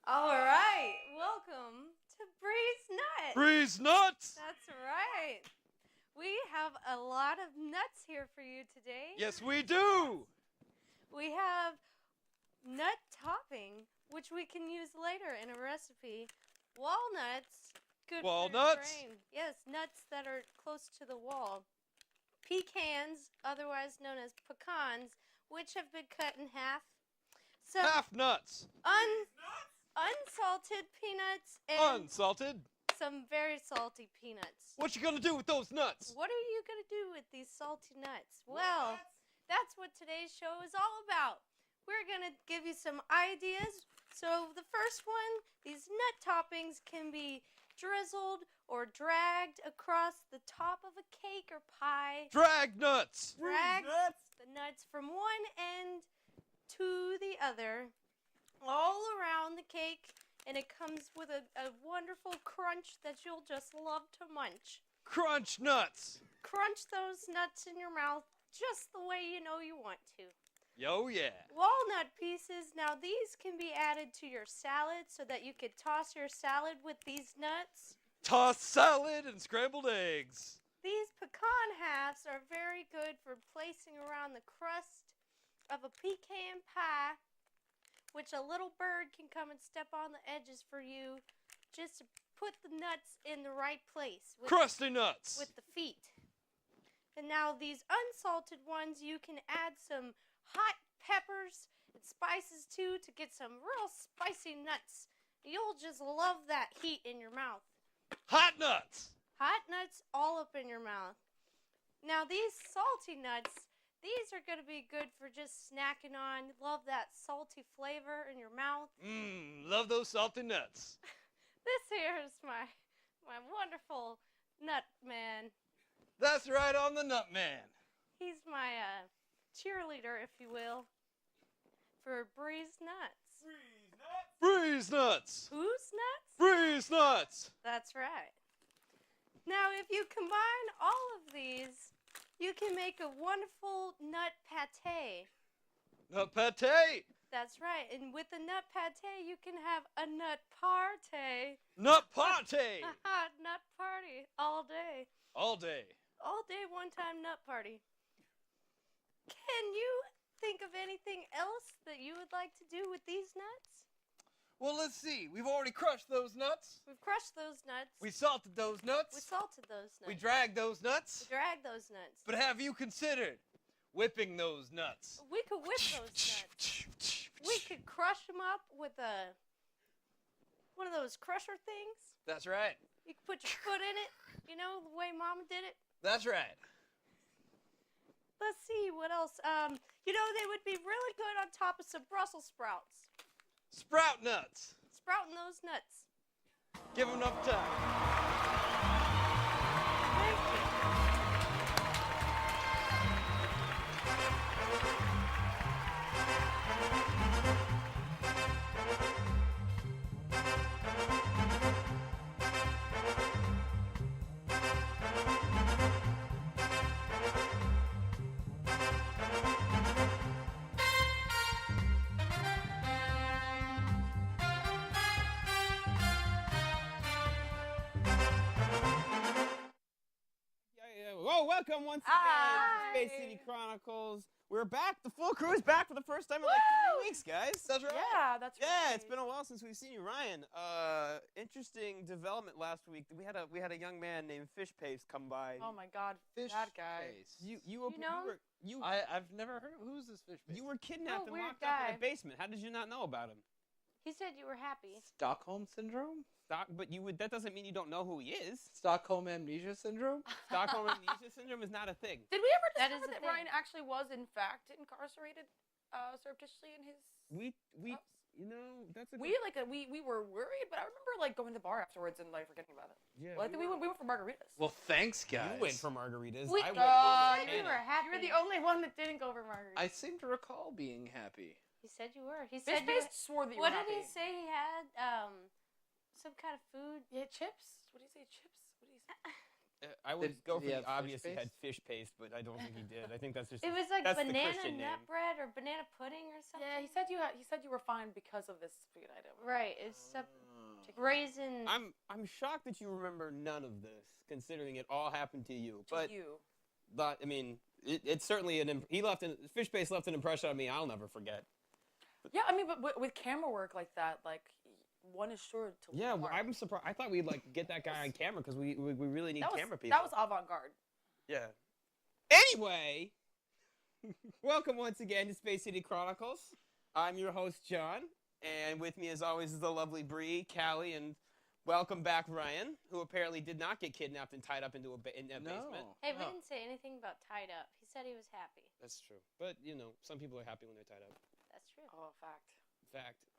All right, welcome to Breeze Nuts. Breeze Nuts! That's right. We have a lot of nuts here for you today. Yes, we do! We have nut topping, which we can use later in a recipe. Walnuts, good Walnuts? for your brain. Yes, nuts that are close to the wall. Pecans, otherwise known as pecans, which have been cut in half. Some Half nuts! unsalted peanuts and Unsalted? some very salty peanuts. What you gonna do with those nuts? What are you going to do with these salty nuts? Well, that's what today's show is all about. We're going to give you some ideas. So the first one, these nut toppings can be drizzled or dragged across the top of a cake or pie. Drag nuts! Drag the nuts from one end to the other, all around the cake, and it comes with a wonderful crunch that you'll just love to munch. Crunch nuts! Crunch those nuts in your mouth just the way you know you want to. Yo, yeah. Walnut pieces, now these can be added to your salad so that you could toss your salad with these nuts. Tossed salad and scrambled eggs. These pecan halves are very good for placing around the crust of a pecan pie, which a little bird can come and step on the edges for you just to put the nuts in the right place. Crusty nuts! With the feet. And now these unsalted ones, you can add some hot peppers and spices too to get some real spicy nuts. You'll just love that heat in your mouth. Hot nuts! Hot nuts all up in your mouth. Now these salty nuts, these are going to be good for just snacking on. Love that salty flavor in your mouth. Love those salty nuts. This here is my wonderful nut man. That's right on the nut man. He's my cheerleader, if you will, for Breeze Nuts. Breeze nuts! Whose nuts? Breeze nuts! That's right. Now, if you combine all of these, you can make a wonderful nut pate. Nut pate! That's right. And with the nut pate, you can have a nut party. Nut party! Nut party all day. All day. All day, one time nut party. Can you think of anything else that you would like to do with these nuts? Well, let's see. We've already crushed those nuts. We've crushed those nuts. We salted those nuts. We salted those nuts. We dragged those nuts. We dragged those nuts. But have you considered whipping those nuts? We could whip those nuts. We could crush them up with one of those crusher things. That's right. You could put your foot in it, you know, the way Mama did it. That's right. Let's see, what else? You know, they would be really good on top of some Brussels sprouts. Sprout nuts. Sprouting those nuts. Give them enough time. Thank you. Well, welcome once again to Space City Chronicles. We're back. The full crew is back for the first time in like 3 weeks, guys. That's right. Yeah, that's right. Yeah, it's been a while since we've seen you, Ryan. Interesting development last week. We had a young man named Fish Pace come by. Oh my God, Fish that guy. face. I've never heard of who's this fish face? You were kidnapped and weird locked up in guy. a basement. How did you not know about him? He said you were happy. Stockholm Syndrome? That doesn't mean you don't know who he is. Stockholm Amnesia Syndrome? Stockholm Amnesia Syndrome is not a thing. Did we ever That discover is a that thing. Ryan actually was in fact incarcerated surreptitiously in his? We house? you know, that's a We were worried, but I remember like going to the bar afterwards and like forgetting about it. yeah. Well, I think we went for margaritas. Well, thanks, guys. You went for margaritas. We I you went said for you Hannah. were happy. You were the only one that didn't go for margaritas. I seem to recall being happy. He said you were. He Fish said Face swore that you What were did he happy. say he had? Some kind of food. Yeah, chips. What do you say? Chips. What do you say? I would Did go he for have the obvious. fish He had fish paste, but I don't think he did. I think that's just. It was like that's the banana Christian nut name. bread or banana pudding or something. Yeah, he said you were fine because of this food item. Right. It's Oh. raisin. I'm shocked that you remember none of this, considering it all happened to you. But I mean, it's certainly fish paste left an impression on me I'll never forget. Yeah, I mean, but with camera work like that, like one is sure to. Yeah, leave a mark. I'm surprised. I thought we'd like get that guy on camera because we really need camera people. That was avant-garde. Yeah. Anyway, welcome once again to Space City Chronicles. I'm your host, John, and with me as always is the lovely Bree, Callie, and welcome back Ryan, who apparently did not get kidnapped and tied up into a basement. Hey, we didn't say anything about tied up. He said he was happy. That's true. But, you know, some people are happy when they're tied up. That's true. Oh, fact.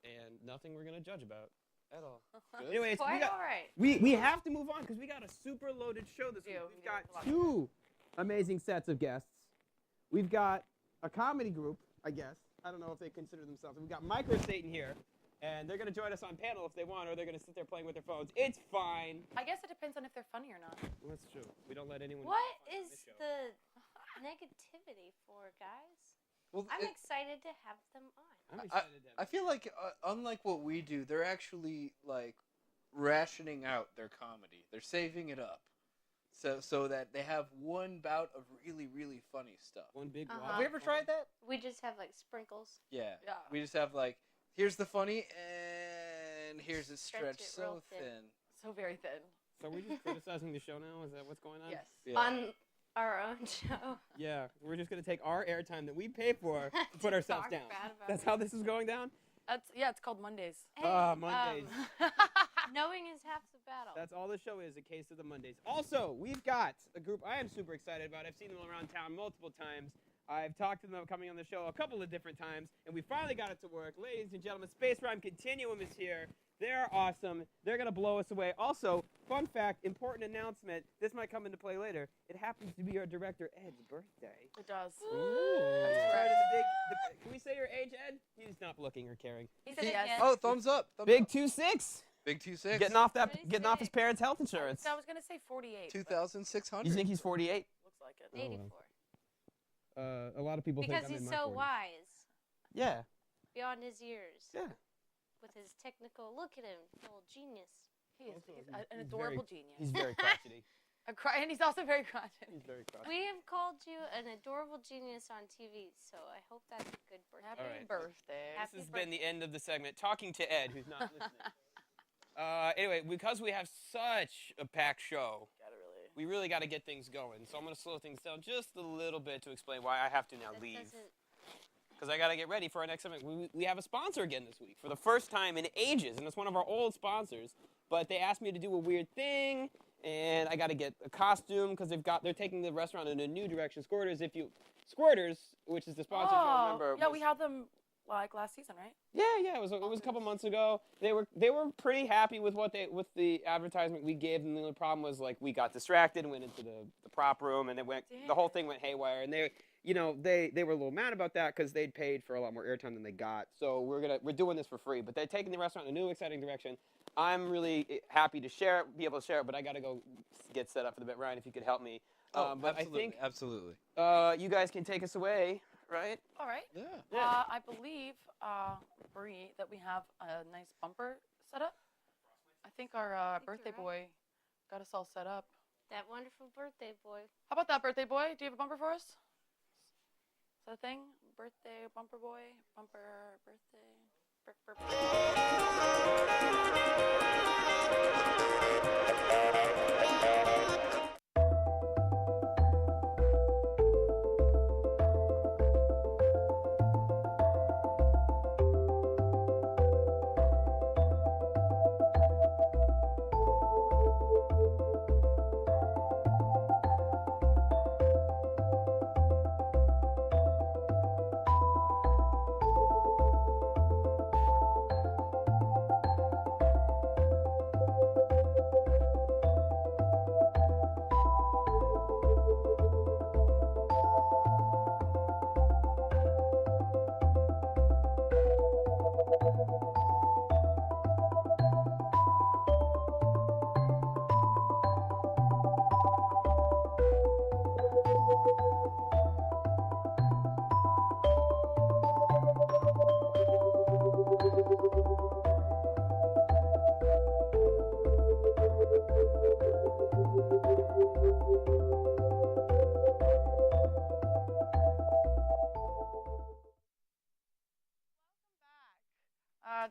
And nothing we're going to judge about at all. Good. Anyways, Quite all right. we have to move on because we got a super loaded show this week. We We've do. got two amazing sets of guests. We've got a comedy group, I guess. I don't know if they consider themselves. We've got Microsatan here, and they're going to join us on panel if they want, or they're going to sit there playing with their phones. It's fine. I guess it depends on if they're funny or not. Well, that's true. We don't let anyone. What be funny on is this show. the negativity for, guys? Well, I'm excited to have them on. I'm excited to I feel like, unlike what we do, they're actually like rationing out their comedy. They're saving it up, so that they have one bout of really, really funny stuff. one big. Uh-huh. wad Have we of ever fun. tried that? We just have like sprinkles. Yeah. Yeah. We just have like, here's the funny, and here's it Stretch stretched it real so thin. thin. So very thin. So we're just criticizing the show now? Is that what's going on? Yes. Yeah. On our own show. Yeah, we're just going to take our airtime that we pay for to put ourselves talk down. bad about That's it. how this is going down? It's called Mondays. Hey, Mondays. knowing is half the battle. That's all the show is, a case of the Mondays. Also, we've got a group I am super excited about. I've seen them around town multiple times. I've talked to them coming on the show a couple of different times, and we finally got it to work. Ladies and gentlemen, Space Rhyme Continuum is here. They're awesome. They're going to blow us away. Also, fun fact, important announcement, this might come into play later. It happens to be our director, Ed's birthday. It does. Ooh. Right in can we say your age, Ed? He's not looking or caring. He said yes. Oh, thumbs up. Thumbs Big up. 2-6. Big 2-6. Getting off his 26. parents' health insurance. I was gonna say 48. 2,600. You think he's 48? Looks like it. 84. A lot of people Because think I'm he's in my so 40s. wise. Yeah. Beyond his years. Yeah. With his technical, look at him, little genius. He is. Also, He's he's an very- adorable genius. He's very crotchety. And he's also very crotchety. He's very crotchety. We have called you an adorable genius on TV, so I hope that's a good birthday. Happy All right. birthday. Happy This has been the end of the segment. Talking to Ed, who's not listening. Anyway, because we have such a packed show, we really got to get things going. So I'm going to slow things down just a little bit to explain why I have to now That leave. doesn't- Because I got to get ready for our next segment. We have a sponsor again this week for the first time in ages, and it's one of our old sponsors. But they asked me to do a weird thing, and I got to get a costume because they're taking the restaurant in a new direction. Squirters, which is the sponsor, if you remember. Yeah, we had them like last season, right? Yeah, it was a couple months ago. They were pretty happy with the advertisement we gave them. The only problem was like we got distracted and went into the prop room, and the whole thing went haywire. And they were a little mad about that because they'd paid for a lot more airtime than they got. So we're doing this for free. But they're taking the restaurant in a new exciting direction. I'm really happy to be able to share it, but I got to go get set up for the bit. Ryan, if you could help me. But absolutely, I think absolutely. you guys can take us away, right? All right. Yeah. I believe, Bree, that we have a nice bumper set up. I think our you're birthday right. boy got us all set up. That wonderful birthday boy. How about that, birthday boy? Do you have a bumper for us? Is that a thing? Birthday, bumper boy, bumper, birthday.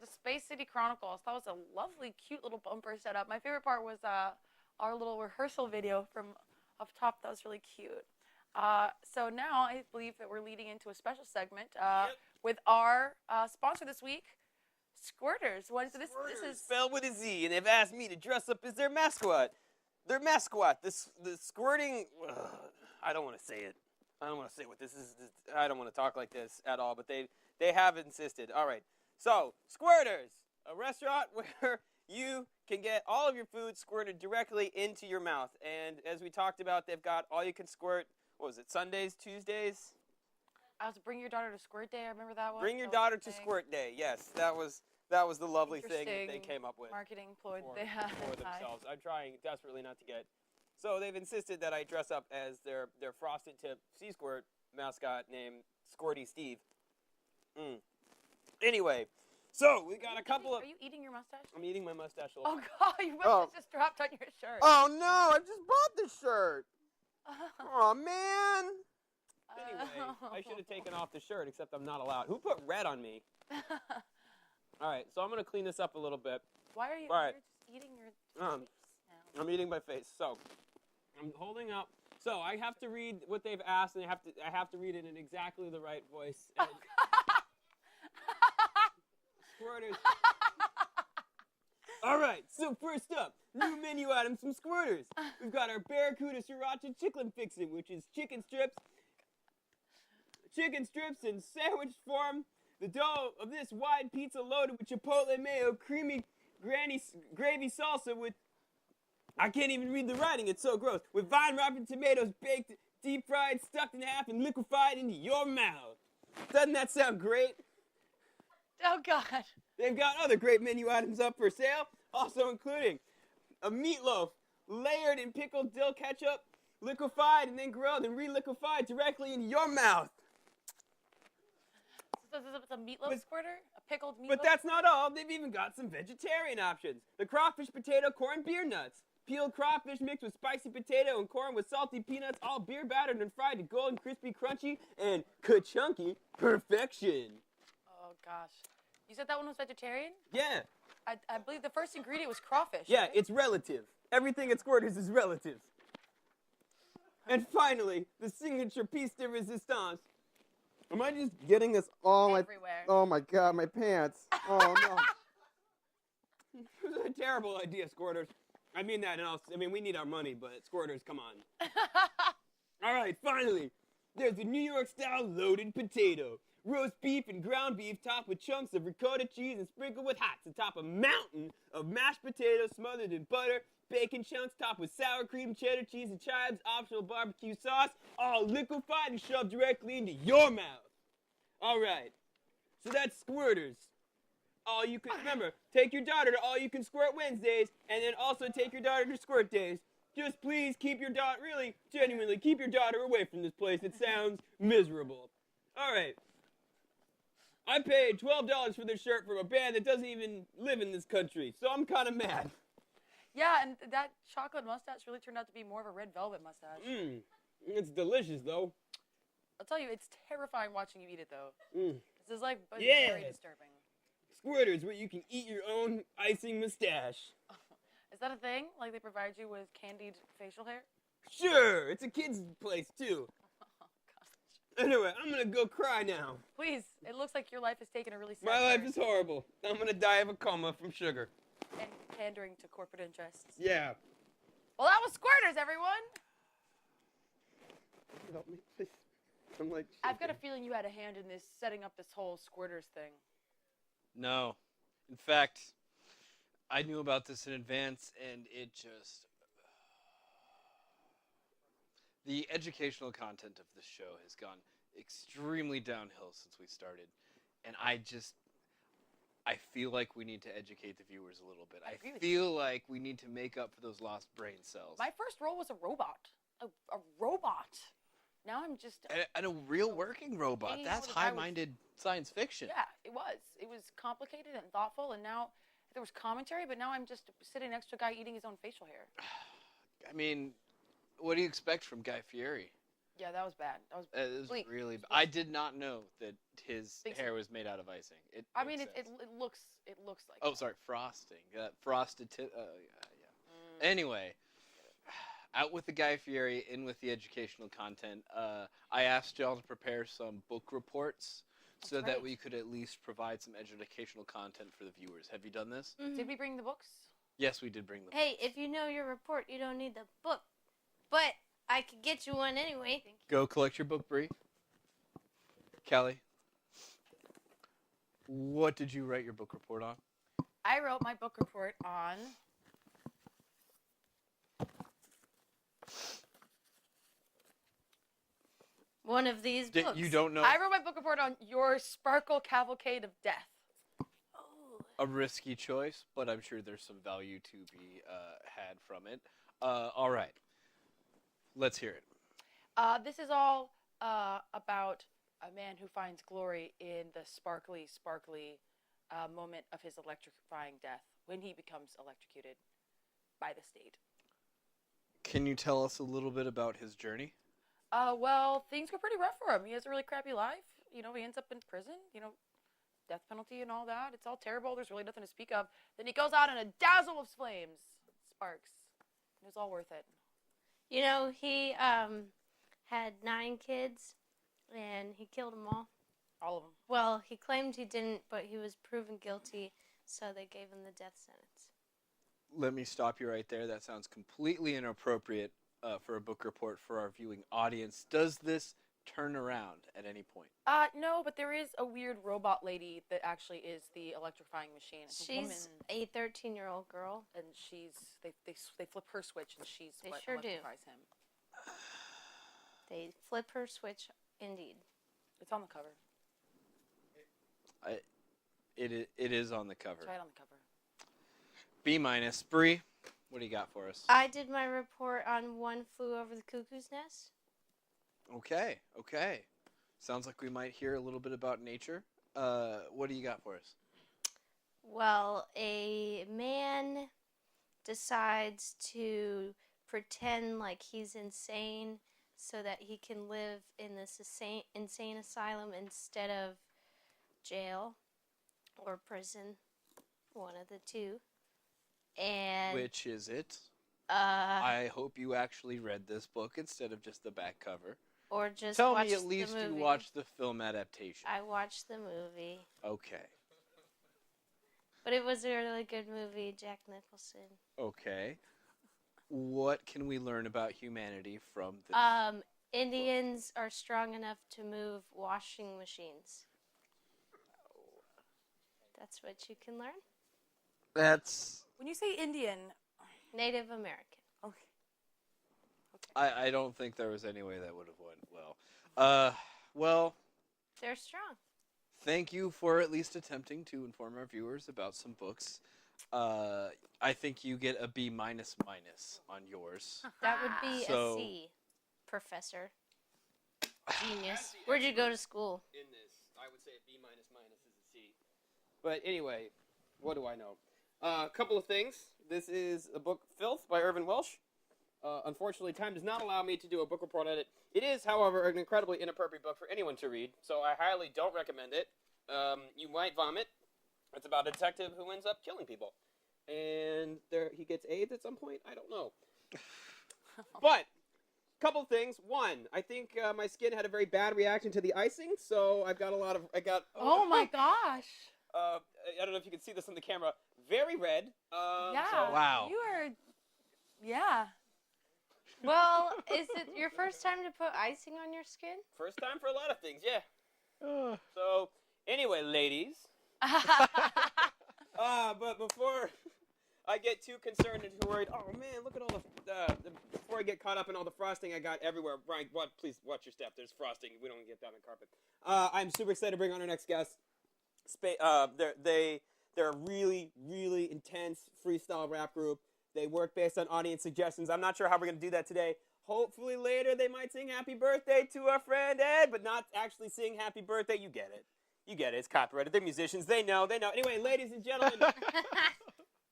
The Space City Chronicles. That was a lovely, cute little bumper setup. My favorite part was our little rehearsal video from up top. That was really cute. So now I believe that we're leading into a special segment with our sponsor this week, Squirters. This is spelled with a Z, and they've asked me to dress up as their mascot. Their mascot, the squirting. I don't want to say it. I don't want to say what this is. I don't want to talk like this at all. But they have insisted. All right. So Squirters, a restaurant where you can get all of your food squirted directly into your mouth. And as we talked about, they've got all you can squirt. What was it? Sundays, Tuesdays. I was Bring Your Daughter to Squirt Day. I remember that one. Bring your daughter to Squirt Day. Yes, that was the lovely thing that they came up with. Marketing ploy for, they had. for themselves. I'm trying desperately not to get. So they've insisted that I dress up as their frosted tip sea squirt mascot named Squirty Steve. Anyway, so we got a couple of. Are you eating your mustache? I'm eating my mustache. Oh God, your mustache just dropped on your shirt. Oh no! I just bought this shirt. Oh man. Anyway, I should have taken off the shirt, except I'm not allowed. Who put red on me? All right, so I'm gonna clean this up a little bit. Why are you? All right. You're just eating your face now. I'm eating my face. So I'm holding up. So I have to read what they've asked, and I have to read it in exactly the right voice. And Squirters. All right. So first up, new menu items from Squirters. We've got our Barracuda Sriracha Chicken Fixin', which is chicken strips in sandwich form. The dough of this wide pizza loaded with chipotle mayo, creamy gravy salsa with, I can't even read the writing, it's so gross, with vine-ripened tomatoes baked, deep-fried, stuck in half, and liquefied into your mouth. Doesn't that sound great? Oh God. They've got other great menu items up for sale, also including a meatloaf layered in pickled dill ketchup, liquefied and then grilled and re-liquefied directly into your mouth. So this is a meatloaf squirter? A pickled meatloaf? But that's not all. They've even got some vegetarian options. The crawfish, potato, corn, beer nuts. Peeled crawfish mixed with spicy potato and corn with salty peanuts, all beer battered and fried to golden, crispy, crunchy, and ka-chunky perfection. Oh gosh. You said that one was vegetarian? Yeah. I believe the first ingredient was crawfish. Yeah, right? it's relative. Everything at Squirters is relative. And finally, the signature piece de resistance. Am I just getting this all everywhere? Oh my God, my pants. Oh no. This is a terrible idea, Squirters. I mean that, and I mean, we need our money, but Squirters, come on. All right, finally, there's the New York style loaded potato. Roast beef and ground beef topped with chunks of ricotta cheese and sprinkled with hots atop a mountain of mashed potatoes smothered in butter, bacon chunks topped with sour cream, cheddar cheese, and chives, optional barbecue sauce, all liquefied and shoved directly into your mouth. All right, so that's Squirters. All you can, remember, take your daughter to All You Can Squirt Wednesdays, and then also take your daughter to Squirt Days. Just please keep your daughter, really, genuinely, keep your daughter away from this place. It sounds miserable. All right. I paid $12 for this shirt from a band that doesn't even live in this country, so I'm kind of mad. Yeah, and that chocolate mustache really turned out to be more of a red velvet mustache. It's delicious, though. I'll tell you, it's terrifying watching you eat it, though. This is like Yeah. very disturbing. Squirters, where you can eat your own icing mustache. Is that a thing? Like they provide you with candied facial hair? Sure, it's a kid's place, too. Oh, gosh. Anyway, I'm gonna go cry now. Please, it looks like your life has taken a really sad My life turn is horrible. I'm gonna die of a coma from sugar. and pandering to corporate interests. Yeah. Well, that was Squirters, everyone! Help me, please. I'm like, I've got a feeling you had a hand in this, setting up this whole Squirters thing. No. In fact, I knew about this in advance, and it just... The educational content of this show has gone extremely downhill since we started. And I feel like we need to educate the viewers a little bit. I agree with feel like we need to make up for those lost brain cells. My first role was a robot. A robot. Now I'm just... And a real working robot. Hanging That's out with a guy high-minded science fiction. Yeah, it was. It was complicated and thoughtful, and now there was commentary, but now I'm just sitting next to a guy eating his own facial hair. I mean, what do you expect from Guy Fieri? Yeah, that was bad. That was. It was Bleak. really. I did not know that his Think so. hair was made out of icing. I mean, makes it sense. looks like. Oh, that. sorry, frosting. Frosted. Yeah. Anyway, out with the Guy Fieri, in with the educational content. I asked y'all to prepare some book reports so That's that right. we could at least provide some educational content for the viewers. Have you done this? Did we bring the books? Yes, we did bring them. Hey, if you know your report, you don't need the book. But I could get you one anyway. Thank you. Go collect your book, Bree. Callie, what did you write your book report on? I wrote my book report on. One of these books. You don't know I wrote my book report on Your Sparkle Cavalcade of Death. Oh. a risky choice, but I'm sure there's some value to be had from it. All right, let's hear it. This is all about a man who finds glory in the sparkly moment of his electrifying death when he becomes electrocuted by the state. Can you tell us a little bit about his journey? Well, things go pretty rough for him. He has a really crappy life. You know, he ends up in prison. You know, death penalty and all that. It's all terrible. There's really nothing to speak of. Then he goes out in a dazzle of flames, sparks. It was all worth it. You know, he had 9 kids, and he killed them all. All of them. Well, he claimed he didn't, but he was proven guilty, so they gave him the death sentence. Let me stop you right there. That sounds completely inappropriate for a book report for our viewing audience. Does this turn around at any point? No, but there is a weird robot lady that actually is the electrifying machine. It's a She's woman, a 13-year-old girl. and they flip her switch, and she's They what sure do. electrifies him. They flip her switch, indeed. It's on the cover. It is on the cover. It's right on the cover. B minus. Bree, what do you got for us? I did my report on One Flew Over the Cuckoo's Nest. Okay. Sounds like we might hear a little bit about nature. What do you got for us? Well, a man decides to pretend like he's insane so that he can live in this insane asylum instead of jail or prison, one of the two. And Which is it? I I hope you actually read this book instead of just the back cover. or just Tell watched me at least the you movie. watched the film adaptation. I watched the movie, Okay. but it was a really good movie. Jack Nicholson. Okay. What can we learn about humanity from this? Indians are strong enough to move washing machines. That's what you can learn. That's. When you say Indian, Native American. okay. I don't think there was any way that would have went well. Well, They're strong. thank you for at least attempting to inform our viewers about some books. I think you get a B minus on yours. That would be So- a C, Professor. Genius. Where'd you go to school? In this, I would say a B minus is a C. But anyway, what do I know? A couple of things. This is a book, Filth, by Irvin Welsh. Unfortunately, time does not allow me to do a book report on it. It is, however, an incredibly inappropriate book for anyone to read, so I highly don't recommend it. You might vomit. It's about a detective who ends up killing people. And he gets AIDS at some point? I don't know. But, couple things. One, I think my skin had a very bad reaction to the icing, so I've got Oh my gosh. I don't know if you can see this on the camera. Very red. Yeah. So- Wow. You are. Yeah. Well, is it your first time to put icing on your skin? First time for a lot of things, yeah. So, anyway, ladies. But before I get too concerned and too worried, oh man, look at all before I get caught up in all the frosting I got everywhere. Brian, please watch your step. There's frosting. We don't get down the carpet. I'm super excited to bring on our next guest. They're a really, really intense freestyle rap group. They work based on audience suggestions. I'm not sure how we're going to do that today. Hopefully later they might sing happy birthday to our friend Ed, but not actually sing happy birthday. You get it. It's copyrighted. They're musicians. They know. Anyway, ladies and gentlemen,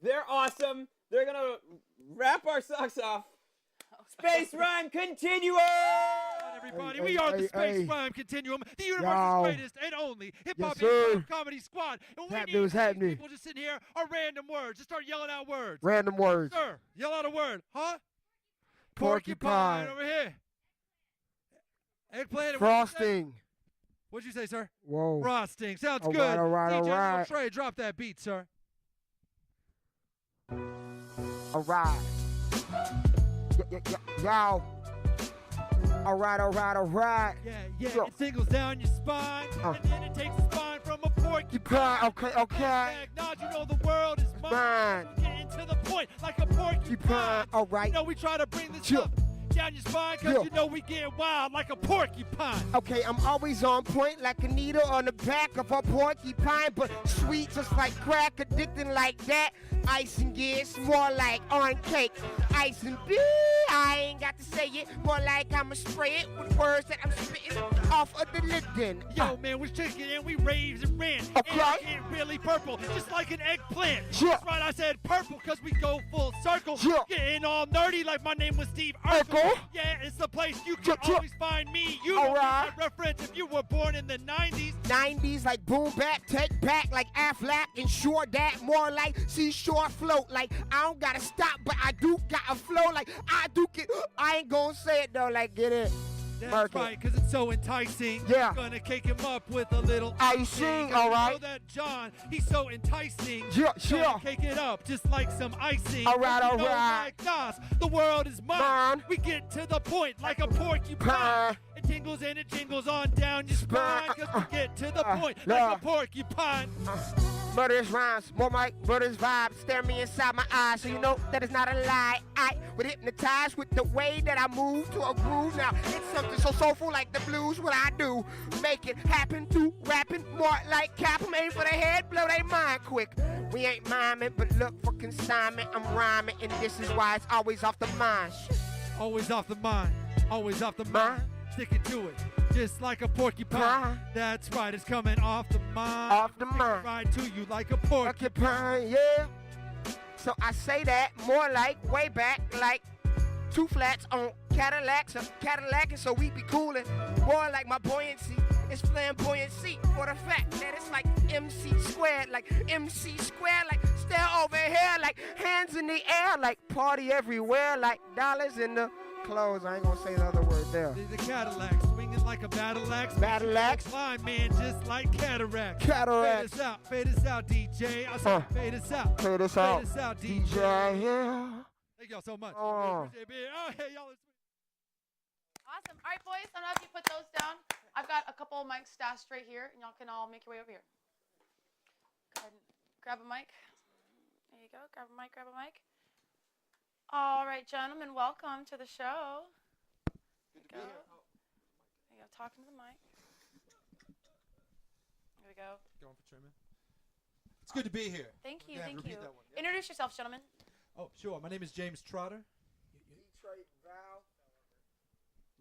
they're awesome. They're going to rap our socks off. Space Rhyme Continuum! Everybody, Hey, we hey, are hey, the Space hey. Rhyme Continuum, the universe's Yo. greatest and only hip-hop Yes, sir. and comedy squad. And we Happening, need what's happening? people just sitting here are random words. Just start yelling out words. Random words. Sir, yell out a word. Huh? Porcupine. Over here. Eggplant. Frosting. What'd you say, sir? Whoa. Frosting. Sounds All good. right, all right, DJ all Little right. Trey, drop that beat, sir. All right. Yo. All right, all right, all right. Yeah. Yo. It tingles down your spine, and then it takes the spine from a porcupine. Okay. Nod, you know the world is mine. Mine. Getting to the point like a porcupine. All right. You know we try to bring this Yo. up down your spine, cause Yo. you know we get wild like a porcupine. Okay, I'm always on point like a needle on the back of a porcupine, but sweet just like crack, addicting like that. Icing gets more like on cake. Icing B, I ain't got to say it, more like I'ma spray it with words that I'm spitting off of the lid then. Yo, man, we're shaking and we raved and ran. Okay. And I get really purple, just like an eggplant. Yeah. That's right, I said purple, cause we go full circle. Yeah. Getting all nerdy like my name was Steve Urkel. Urkel. Yeah, it's the place you can Yeah. always find me. You All don't get right. that reference if you were born in the 90s. 90s like boom bap, take back like Aflac, ensure that more like seashore float. Like I don't gotta stop, but I do gotta flow. Like I do get, I ain't gonna say it though. Like get it. That's Mark it. right, cause it's so enticing. Yeah. Gonna cake him up with a little Icing, 'Cause all you right. know that John, he's so enticing. Yeah, Gonna yeah. cake it up just like some icing. All right, You all know, right. like Nas, the world is mine. Mine. We get to the point like a porcupine. Pine. It tingles and it jingles on down your spine. Cause we get to the point like yeah. a porcupine. Murderous rhymes, more like murderous vibes. Stare me inside my eyes, so you know that it's not a lie. I would hypnotize with the way that I move to a groove. Now it's something so soulful like the blues. What I do, make it happen to rapping more like cap. I'm aiming for the head, blow they mind quick. We ain't miming, but look for consignment. I'm rhyming, and this is why it's always off the mind. Always off the mind, always off the mind. Sticking to it, just like a porcupine. Pine. That's right, it's coming off the mind. Off the mind. Right to you like a porcupine. Porcupine, yeah. So I say that more like way back, like two flats on Cadillacs, a Cadillac, and so we be coolin'. More like my buoyancy is flamboyancy, for the fact that it's like MC squared, like stare over here, like hands in the air, like party everywhere, like dollars in the clothes. I ain't gonna say the other word there. The Cadillac swinging like a battle axe. Battle axe. Climb, man, just like cataract. Cataract. Fade us out, DJ. I said fade us out. Fade us out, DJ. DJ, yeah. Thank y'all so much. Oh. Hey, y'all. Awesome. All right, boys, I don't know if you put those down. I've got a couple of mics stashed right here, and y'all can all make your way over here. Go ahead and grab a mic. There you go. Grab a mic, grab a mic. All right, gentlemen, welcome to the show. Good to be here. There you go, talking to the mic. There we go. Going for trimming. It's good to be here. Thank you, Yeah, thank repeat you. that one, yeah. Introduce yourself, gentlemen. Oh, sure. My name is James Trotter. Detroit Val.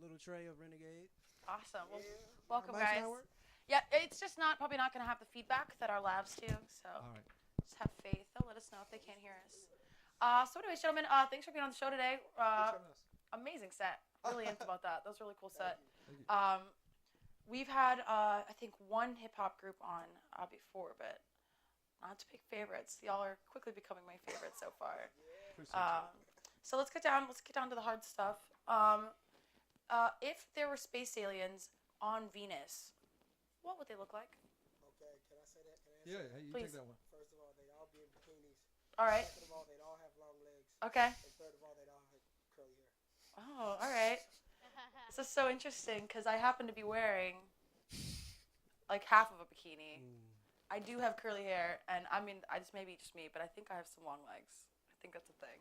Little Trey of Renegade. Awesome. Well, welcome, Mic's guys. not work? Yeah, it's just probably not going to have the feedback that our labs do, so All right. just have faith. They'll let us know if they can't hear us. So anyways, gentlemen, thanks for being on the show today. Amazing set. Really amped about that. That was a really cool set. We've had, I think, one hip-hop group on before, but not to pick favorites. Y'all are quickly becoming my favorites so far. So let's get down to the hard stuff. If there were space aliens on Venus, what would they look like? Okay, can I say that? Can I answer Yeah, you Please. take that one. First of all, they'd all be in bikinis. All right. Second of all, they'd all have long legs. Okay. And third of all, they'd all have curly hair. Oh, all right. This is so interesting because I happen to be wearing like half of a bikini. I do have curly hair, and I mean, maybe just me, but I think I have some long legs. I think that's a thing.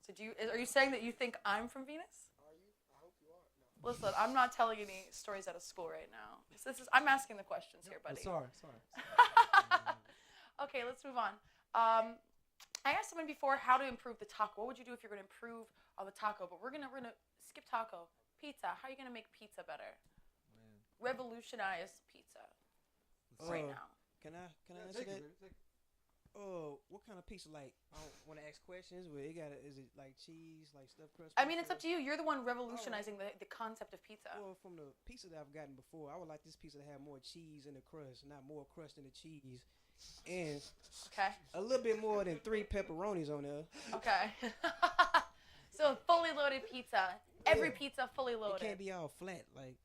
So are you saying that you think I'm from Venus? Are you? I hope you are. No. Listen, I'm not telling any stories out of school right now. I'm asking the questions here, buddy. Sorry. Okay, let's move on. I asked someone before how to improve the taco. What would you do if you're going to improve on the taco? But we're gonna skip taco. Pizza. How are you going to make pizza better? Revolutionize pizza right now. Can I answer that? Oh, What kind of pizza? Like, I don't want to ask questions, but is it like cheese, like stuffed crust? I mean, it's pizza? up to you. You're the one revolutionizing the concept of pizza. Well, from the pizza that I've gotten before, I would like this pizza to have more cheese in the crust, not more crust in the cheese, and Okay. a little bit more than 3 pepperonis on there. Okay. So fully loaded pizza. Every pizza fully It loaded. can't be all flat. Like,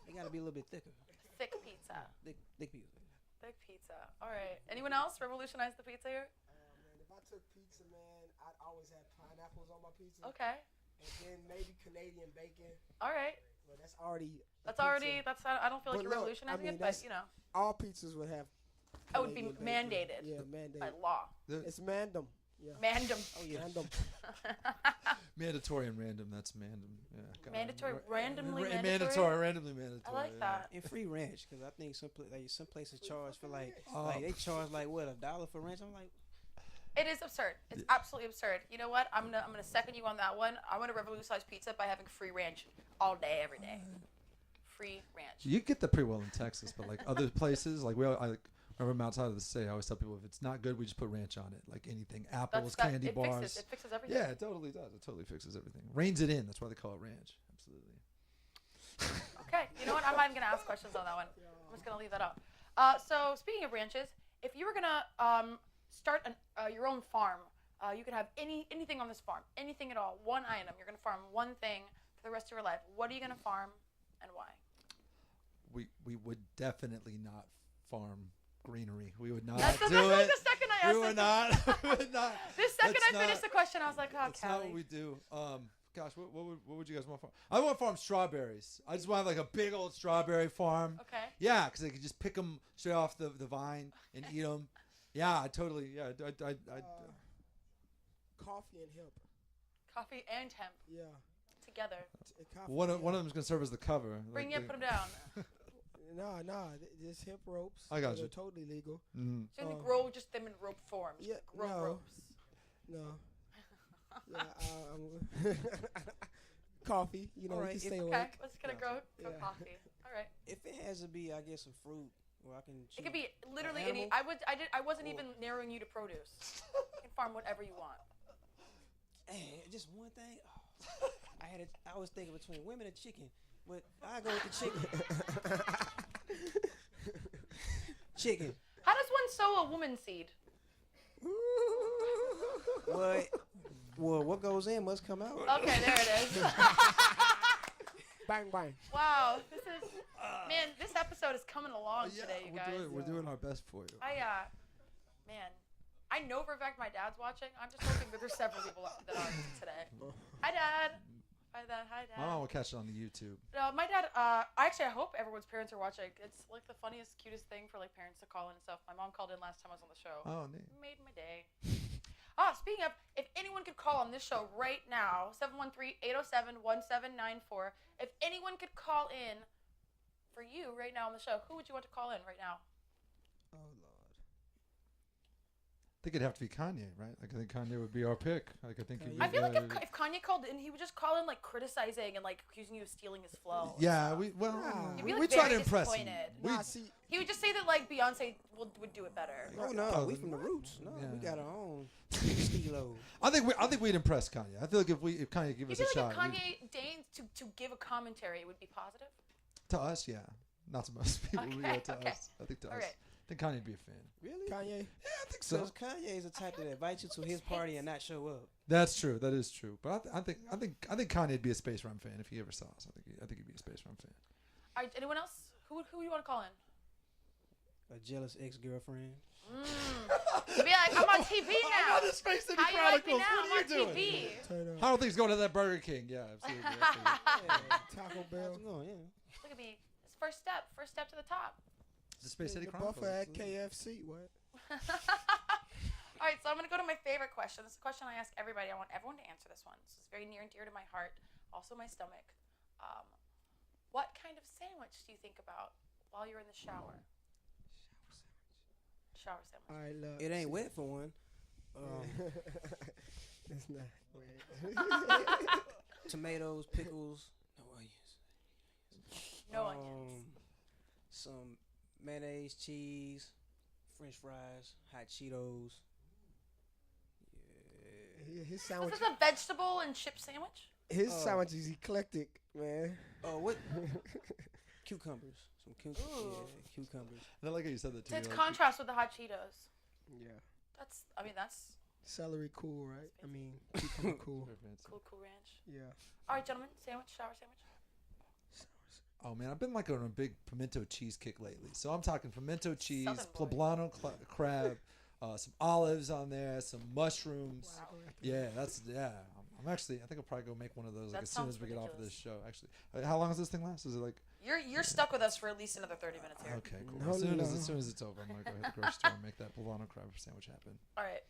it got to be a little bit thicker. Thick pizza. Thick pizza. Thick pizza. All right. Anyone else revolutionize the pizza here? Man, if I took pizza, man, I'd always have pineapples on my pizza. Okay. And then maybe Canadian bacon. All right. Well, that's already. That's already. That's. I don't feel like But you're look, revolutionizing I mean, it, but that's- you know, All pizzas would have. it would be Canadian bacon. mandated Yeah, mandated. by law. It's mandem. Yeah. Mandem. Oh yeah. Mandem. Mandatory and random. That's mandem. Yeah. got it. Mandatory, Ra- randomly ra- mandatory. randomly mandatory. I like yeah. that. And free ranch, because I think some places charge for like Oh. they charge like what, $1 for ranch. I'm like, It is absurd. It's absolutely absurd. You know what? I'm gonna second you on that one. I'm gonna revolutionize pizza by having free ranch all day, every day. Free ranch. You get that pretty well in Texas, but like other places, like whenever I'm outside of the state, I always tell people if it's not good, we just put ranch on it, like anything, apples, candy it bars. It fixes everything. Yeah, it totally does. It totally fixes everything. Reins it in. That's why they call it ranch. Absolutely. Okay. You know what? I'm not even gonna ask questions on that one. I'm just gonna leave that up. So speaking of ranches, if you were gonna start your own farm, you could have anything on this farm, anything at all, one item. You're gonna farm one thing for the rest of your life. What are you gonna farm, and why? We would definitely not farm greenery. We would not That's do like it. the second I asked We would it. not. We would not. The second That's I finished not- the question, I was like, oh, That's not what Callie. we do. Gosh, what would you guys want to farm? I want to farm strawberries. I just want to have like a big old strawberry farm. Okay. Yeah, because they could just pick them straight off the vine and eat them. Yeah, I totally. Yeah, I Coffee and hemp. Coffee and hemp Yeah. together. Coffee, one of yeah. them is gonna serve as the cover. Bring like it, put them down. No, just hemp ropes. I got They're you. totally legal. Mm. So you Oh. grow just them in rope form. Just Yeah, grow no. ropes. No. Yeah, coffee. You know, All you right, can stay Okay, awake. let's get a grow Yeah. coffee. All right. if it has to be, I guess, some fruit, or I can. It could be literally animal? any. I wasn't even narrowing you to produce. You can farm whatever you want. Hey, just one thing. Oh, I was thinking between women and chicken, but I go with the chicken. Chicken. How does one sow a woman seed? What? Well, what goes in must come out. Okay, there it is. Bang, bang. Wow, man, this episode is coming along today, you guys. We're doing our best for you. Man, I know for a fact my dad's watching. I'm just hoping that there's several people that are today. Hi, Dad. Hi, Dad. Hi, Dad. My mom will catch it on the YouTube. My dad, I hope everyone's parents are watching. It's like the funniest, cutest thing for like parents to call in and stuff. My mom called in last time I was on the show. Oh, neat. Made my day. Speaking of, if anyone could call on this show right now, 713-807-1794. If anyone could call in for you right now on the show, who would you want to call in right now? Oh, Lord. I think it'd have to be Kanye, right? Like I think Kanye would be our pick. Like I think. I feel like if Kanye called in, he would just call in like criticizing and like accusing you of stealing his flow. Yeah, You'd be, we like, try very to impress him. disappointed. Nah, see, He would just say that like Beyonce would do it better. Oh no, Oh, we from the roots. No, we yeah. got our own stilo. I think we'd impress Kanye. I feel like if Kanye give You us feel a like shot, if Kanye deigns to give a commentary, it would be positive? to us, yeah, not to most people. Okay, Yeah, to okay. us. I think to All us. right. I think Kanye'd be a fan. Really? Kanye. Yeah, I think so. Because Kanye is the type that invites you to his party and not show up. That's true. That is true. But I think Kanye'd be a Space Run fan if he ever saw us. I think he'd be a Space Run fan. All right, anyone else? Who do you want to call in? A jealous ex-girlfriend. Be like, I'm on TV now. the Space City How you like me Chronicles. now? What I'm are you on doing? TV. Turn up. I don't think he's going to that Burger King. Yeah, absolutely. Taco Bell. How's it going? Yeah. Look at me. It's first step to the top. The Space City The Chronicles. buffer at KFC. What? All right, so I'm going to go to my favorite question. This is a question I ask everybody. I want everyone to answer this one. This is very near and dear to my heart, also my stomach. What kind of sandwich do you think about while you're in the shower? Shower sandwich. I love. It ain't wet for one. It's not. Tomatoes, pickles, no onions. No onions. Some mayonnaise, cheese, French fries, hot Cheetos, His Was sandwich. this a vegetable and chip sandwich? His sandwich is eclectic, man. Oh, what? Cucumbers. Some Ooh. cucumbers. I like how you said that too. It's Like, contrast with the hot Cheetos. Yeah. That's Celery cool, right? I mean, cucumber cool. very fancy. cool ranch. Yeah. All right, gentlemen, shower sandwich. Oh man, I've been like on a big pimento cheese kick lately. So I'm talking pimento cheese, Southern boy. poblano crab, some olives on there, some mushrooms. Wow. Yeah, I'm actually. I think I'll probably go make one of those like That as soon sounds as we get off of this ridiculous. show. Actually, how long does this thing last? Is it like? You're stuck with us for at least another 30 minutes here. Okay, cool. No, as soon no. as soon as it's over, I'm gonna go hit the grocery store and make that poblano crab sandwich happen. All right.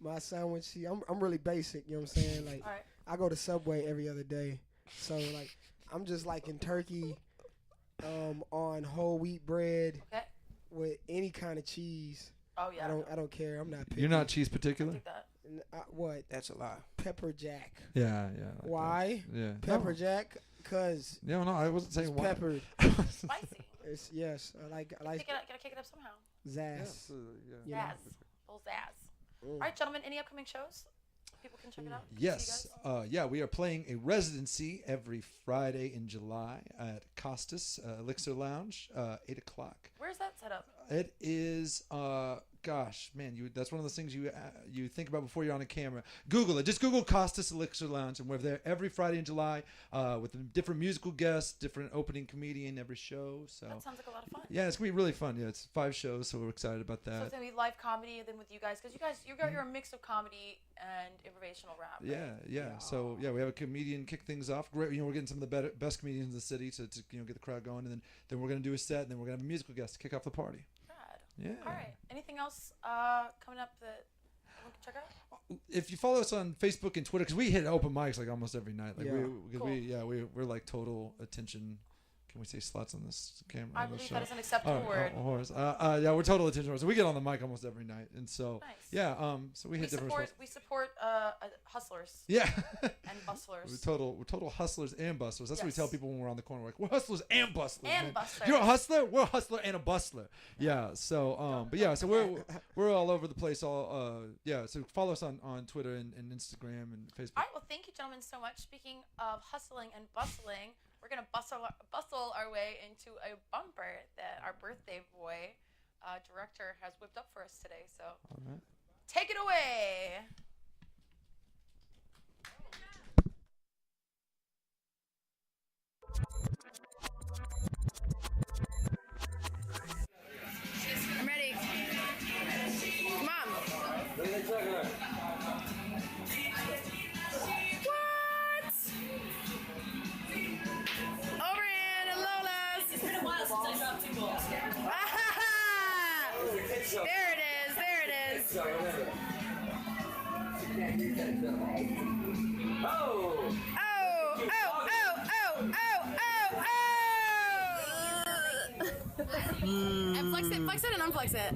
My sandwich, see, I'm really basic, you know what I'm saying? Like, All right. I go to Subway every other day. So, like, I'm just liking turkey on whole wheat bread Okay. with any kind of cheese. Oh yeah. I don't care. I'm not picky. You're not cheese I particular. think that. What? That's a lie. Pepper jack. Yeah. Like Why? that. Yeah. Pepper jack? Because No, I wasn't saying it's why. peppered. Spicy. It's, yes, I like Gotta kick it up somehow. zazz. Absolutely, yeah. You know? Zazz. Full zazz. Mm. All right, gentlemen. Any upcoming shows? People can check it out. Yes, See you guys? we are playing a residency every Friday in July at Costas Elixir Lounge, 8 o'clock. Where's that set up? It is, gosh, man, that's one of those things you think about before you're on a camera. Google it. Just Google Costas Elixir Lounge, and we're there every Friday in July with different musical guests, different opening comedian every show. So That sounds like a lot of fun. yeah, it's gonna be really fun. Yeah, it's 5 shows, so we're excited about So that. it's gonna be live comedy, and then with you guys, because you're a mix of comedy and improvisational rap. Right? Yeah. So we have a comedian kick things off. Great, we're getting some of the best comedians in the city to get the crowd going, and then we're gonna do a set, and then we're gonna have a musical guest to kick off the party. Rad. Yeah. All right. Anything else coming up that everyone can check out? If you follow us on Facebook and Twitter, because we hit open mics like almost every night. Like Yeah. we're like total attention. Can we say sluts on this camera? I on this believe show? that is an acceptable word. Whores. Yeah, we're total attention whores. So we get on the mic almost every night, and so Nice. yeah. So we We hit different. support hustlers Yeah. and bustlers. We're total hustlers and bustlers. That's what we tell Yes. people when we're on the corner. We're like, we're hustlers and bustlers. And man. bustlers. You're a hustler. We're a hustler and a bustler. Yeah. So but yeah. So we're all over the place. So follow us on Twitter and Instagram and Facebook. All right. Well, thank you, gentlemen, so much. Speaking of hustling and bustling, we're gonna bustle our way into a bumper that our birthday boy director has whipped up for us today. So All right. take it away. I'm ready. Come on. What? Overhand and Lola's. It's been a while since I dropped 2 balls. There it is. There it is. Oh. And flex it and unflex it.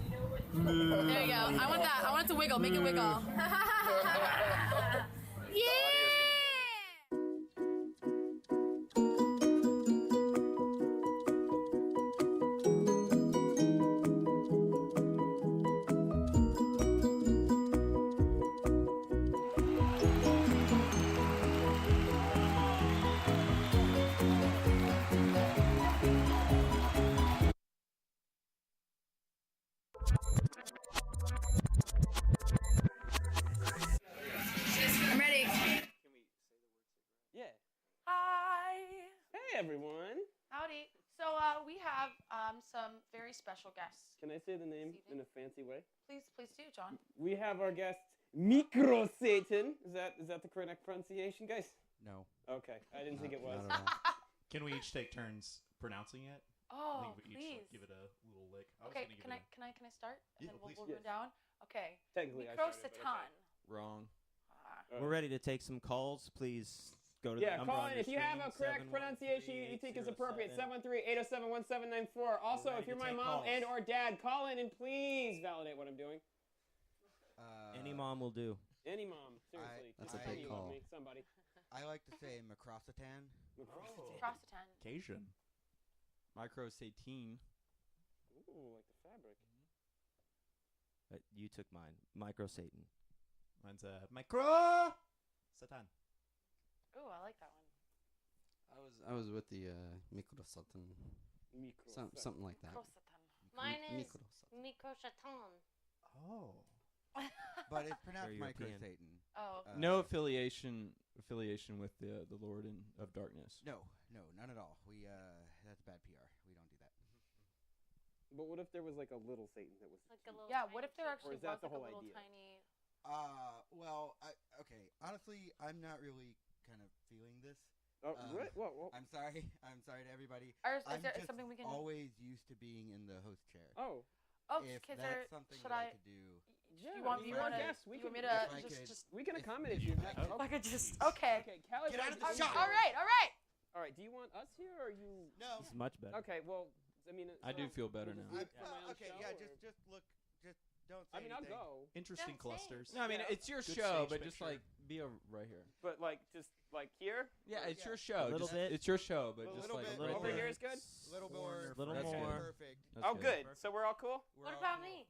There you go. I want that. I want it to wiggle. Make it wiggle. Yeah! I'm ready. Yeah. Hi. Hey, everyone. Howdy. So we have some very special guests. Can I say the name This evening? in a fancy way? Please do, John. We have our guest, Microsatan. Is that the correct pronunciation, guys? No. Okay, I didn't think it was. Not at all. Can we each take turns pronouncing it? I Oh, think we each please. give it a little lick. I was Okay, gonna give can I it can I start? And Yeah, then please. we'll go Yes. down. Okay. Technically, I started, but Microsatan. Wrong. Ah. We're ready to take some calls. Please go to the Yeah, number call on in your if you have a screen, correct pronunciation you think is appropriate. 713-807-1794. Also, ready if you're to my take mom calls. and or dad, call in and please validate what I'm doing. Any mom will do. Any mom, seriously. That's a tell big you love call. me, somebody. I like to say Microsatan. Microsatan. Cajun. Microsatan. Ooh, like the fabric. You took mine. Microsatan. Mine's Microsatan. Ooh, I like that one. I was with the Microsatan. Something like that. Microsatan. Mine is Microsatan. Microsatan. Oh. But it's pronounced Very European. Microsatan. Oh. No affiliation with the Lord of Darkness. No, none at all. We that's bad PR. We don't do that. But what if there was like a little Satan that was? Like a little Yeah. What tiny if there kid. actually Or is that was the like whole a little idea? tiny? Well, okay. Honestly, I'm not really kind of feeling this. Oh, what? Whoa. I'm sorry. I'm sorry to everybody. Or I'm is there just something we can? always used to being in the host chair. Oh. Oh, If because that's something should that I I? could do. Yeah, You want I mean, me we're to? guests. We You want me can- to if I could- just? We can if- accommodate if you. I could- I could just. Okay. Okay, Callie. Get out of the are you- shot. All right. All right. All right. Do you want us here, or you? No. It's much better. Okay. Well, I mean, I do feel better we'll now. just do it on my own Okay. show, Yeah. or- Just look. Just don't say I mean, I'll anything. go, Interesting Don't say. clusters. No, I mean Yeah. it's your Good show, stage but just picture. like be right here. but like just like here. Yeah, it's yeah. your show. A little just- bit. It's your show, but A just little like bit. right Over there. here is good. A little more. Little That's more. good. Perfect. That's Oh, good. So we're all cool. We're What all about cool. me?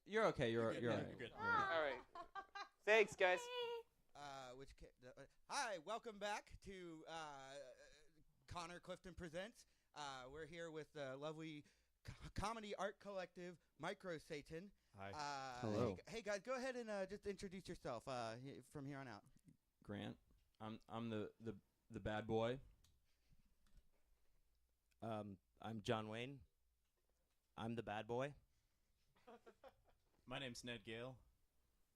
You're okay. You're good, you're yeah, all right. you're good. All right. Thanks, guys. Hi, welcome back to Connor Clifton Presents. We're here with the lovely comedy art collective Microsatan. Hi. Hello. Hey guys, go ahead and just introduce yourself from here on out. Grant, I'm the bad boy. I'm John Wayne. I'm the bad boy. My name's Ned Gale.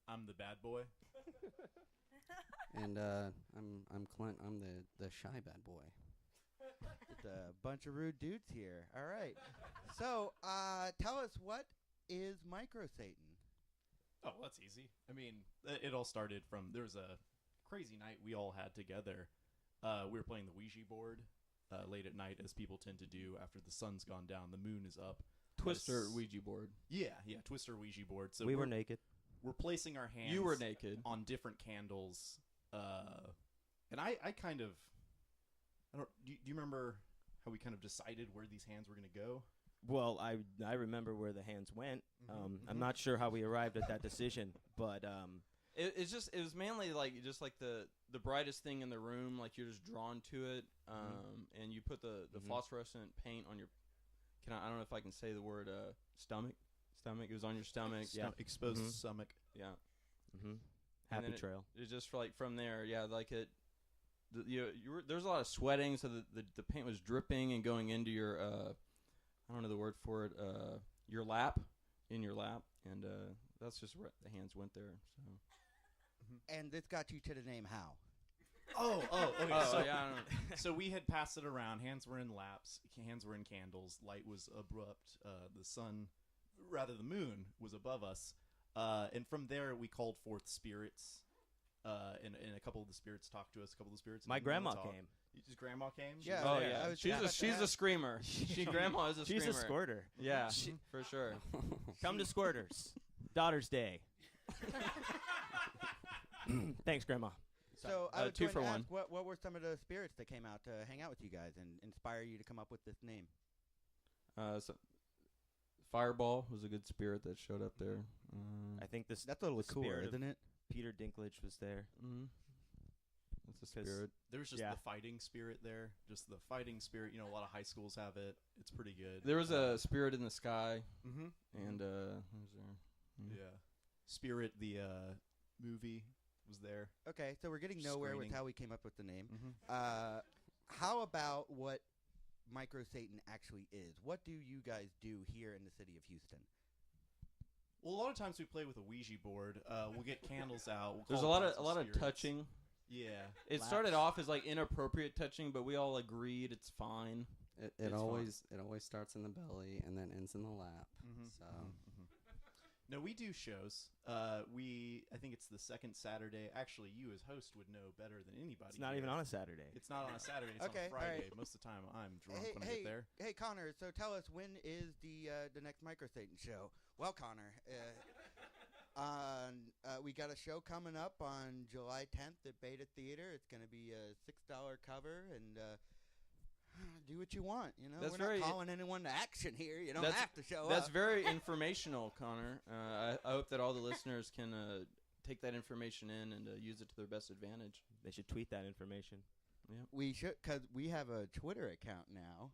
I'm the bad boy. And I'm Clint. I'm the shy bad boy. Just a bunch of rude dudes here. All right. So, tell us, what is Microsatan? Oh, that's easy. I mean, it all started from, there was a crazy night we all had together. We were playing the Ouija board late at night, as people tend to do after the sun's gone down, the moon is up. Twister Yes. Ouija board. Yeah, Twister Ouija board. So We were naked. We're placing our hands. You were naked. On different candles, and I kind of, I don't. Do you remember how we kind of decided where these hands were going to go? Well, I remember where the hands went. I'm not sure how we arrived at that decision, but It was mainly like just like the brightest thing in the room, like you're just drawn to it, and you put the phosphorescent paint on your. I don't know if I can say the word stomach. It was on your stomach. Yeah. Exposed stomach. Yeah. mm-hmm. And Happy then trail. It's just for like from there, yeah, like it. There's a lot of sweating, so the paint was dripping and going into your I don't know the word for it, your lap, and that's just where the hands went there. So. And this got you to the name how? Okay. Oh, so, yeah, I don't know. So we had passed it around. Hands were in laps. Hands were in candles. Light was abrupt. The moon was above us. And from there, we called forth spirits. And a couple of the spirits talked to us. A couple of the spirits. My didn't wanna grandma talk. came. His grandma came. Yeah. Oh yeah, yeah, I was she's just a about to ask. screamer. Grandma is a screamer. She's a squirter. Yeah, for sure. Come to Squirters. Daughter's Day. Thanks, Grandma. So I was two going for to one. ask, what were some of the spirits that came out to hang out with you guys and inspire you to come up with this name? So Fireball was a good spirit that showed up there. I think this. That's a little the cooler, spirit of isn't it? Peter Dinklage was there. That's a 'Cause spirit. There was just Yeah. the fighting spirit there. Just the fighting spirit. You know, a lot of high schools have it. It's pretty good. There was a spirit in the sky, Mm-hmm. and who was there? Yeah. Spirit, the movie, was there. Okay, so we're getting nowhere with Screening. how we came up with the name. Mm-hmm. How about what Microsatan actually is? What do you guys do here in the city of Houston? Well, a lot of times we play with a Ouija board. We'll get candles out. We'll There's a call lot upon of some a lot spirits. of touching. Yeah. It started off as like inappropriate touching, but we all agreed it's fine. It It's always starts in the belly and then ends in the lap. Mm-hmm. So No, we do shows. I think it's the second Saturday. Actually, you as host would know better than anybody. It's not here. even on a Saturday. It's not on a Saturday. It's Okay, on a Friday. alright. Most of the time, I'm drunk when I get there. Hey, Connor. So tell us, when is the next Microsatan show? Well, Connor, we got a show coming up on July 10th at Beta Theater. It's going to be a $6 cover, and do what you want. You know, That's we're very- not calling anyone to action here. You don't That's- have to show That's up. very informational, Connor. I hope that all the listeners can take that information in and use it to their best advantage. They should tweet that information. Yeah. We should, because we have a Twitter account now.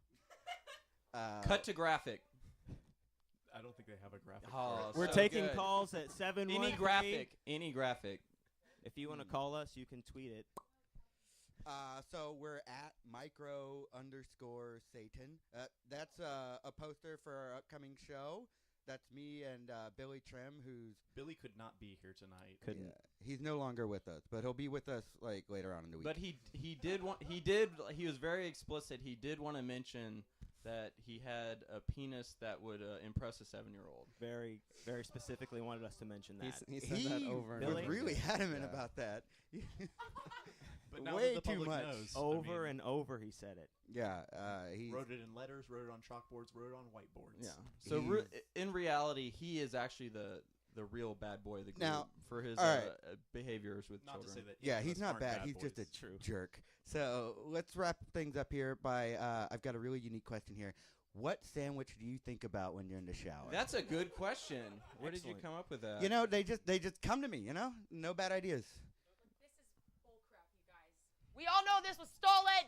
Cut to graphic. I don't think they have a graphic. Oh, We're so taking good. calls at 713. Any graphic. If you want to call us, you can tweet it. So we're at _Satan. That's a poster for our upcoming show. That's me and Billy Trim, who's Billy could not be here tonight. Couldn't. Yeah, he's no longer with us, but he'll be with us like later on in the week. But he was very explicit. He did want to mention that he had a penis that would impress a 7-year-old. Very, very specifically wanted us to mention that. He said that over and was over. really adamant about that. But now Way that the too public much. knows, Over and over he said it. Yeah, he wrote it in letters, wrote it on chalkboards, wrote it on whiteboards. Yeah. So in reality, he is actually the real bad boy of the group Now, for his all right. Behaviors with Not children. to say that. Yeah, any of he's us not aren't bad. He's just a boys. jerk. So let's wrap things up here by I've got a really unique question here. What sandwich do you think about when you're in the shower? That's a good question. Where did you Excellent. come up with that? You know, they just come to me. You know, no bad ideas. This is bullcrap, you guys. We all know this was stolen.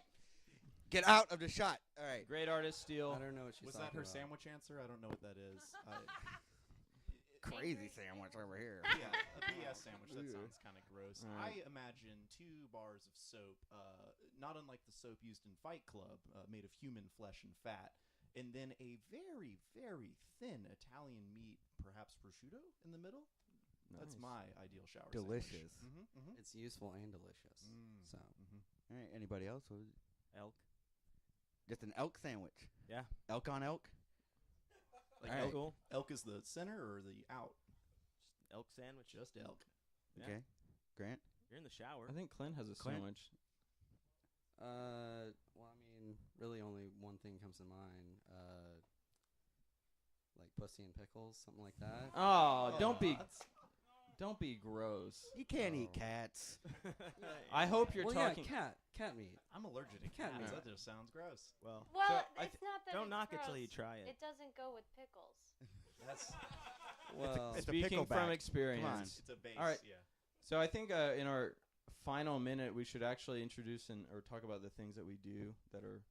Get out of the shot. All right. Great artist steal. I don't know what she's Was that talking her about. sandwich answer? I don't know what that is. Crazy sandwich over here. Yeah, a BS sandwich. That sounds kind of gross. I imagine 2 bars of soap, not unlike the soap used in Fight Club, made of human flesh and fat, and then a very, very thin Italian meat, perhaps prosciutto, in the middle. That's Nice. my ideal shower Delicious. sandwich. It's useful and delicious. So All right. Anybody else? Elk. Just an elk sandwich. Yeah. Elk on elk. Like All right. elk, Cool. elk is the center or the out? Elk sandwich. Just elk. Yeah. Okay. Grant. You're in the shower. I think Clint has a Clint? sandwich. well, I mean, really only one thing comes to mind. Like pussy and pickles, something like that. Oh, don't be gross. You can't eat Oh. cats. I hope you're well, talking. yeah, cat meat. I'm allergic to Cat cats. meat. That just sounds gross. Well, Well, so I it's not that don't it's knock gross. it till you try it. It doesn't go with pickles. That's Well, It's a Speaking pickleback. from experience. it's a base. All right. Yeah. So I think in our final minute, we should actually introduce or talk about the things that we do that are.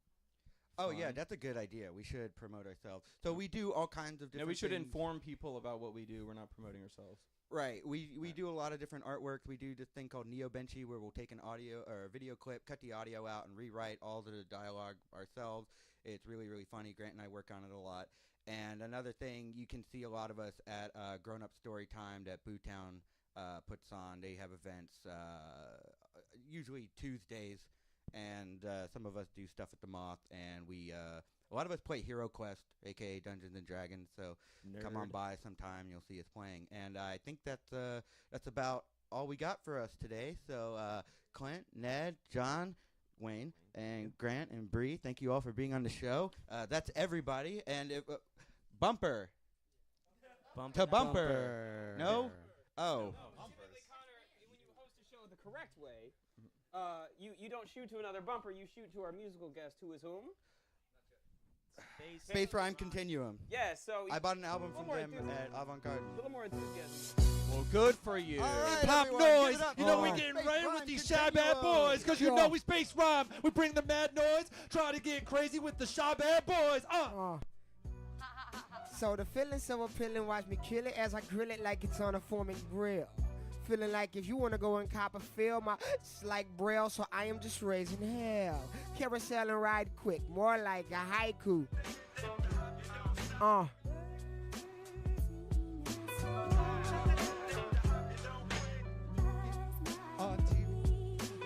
Oh yeah, fun. that's a good idea. We should promote ourselves. So we do all kinds of different. No, we should things. inform people about what we do. We're not promoting ourselves. Right. We do a lot of different artwork. We do this thing called Neo Benchy, where we'll take an audio or a video clip, cut the audio out, and rewrite all the dialogue ourselves. It's really, really funny. Grant and I work on it a lot. And another thing, you can see a lot of us at Grown Up Story Time that Bootown puts on. They have events usually Tuesdays, and some of us do stuff at the Moth, and we a lot of us play Hero Quest, aka Dungeons and Dragons. So come on Nerd. by sometime, you'll see us playing. And I think that's about all we got for us today. So Clint, Ned, John, Wayne, and Grant and Bree, thank you all for being on the show. That's everybody. And bumper Bumper. to bumper. No? Oh. Connor, when you host a show the correct way, you don't shoot to another bumper, you shoot to our musical guest, who is whom? Space Rhyme Continuum. Yeah, so I bought an album little from more them enthusiasm. at Avant Garde. A little more enthusiasm. Well, good for you. All right, Pop everyone, give noise. it up You know for we getting Space right Rhyme with these Continuum. shy bad boys, cause you know we space rhyme. We bring the mad noise, try to get crazy with the shy bad boys. So the feeling so appealing, watch me kill it as I grill it like it's on a forming grill. Feeling like if you wanna go and cop a feel, my it's like braille, so I am just raising hell. Carousel and ride quick, more like a haiku.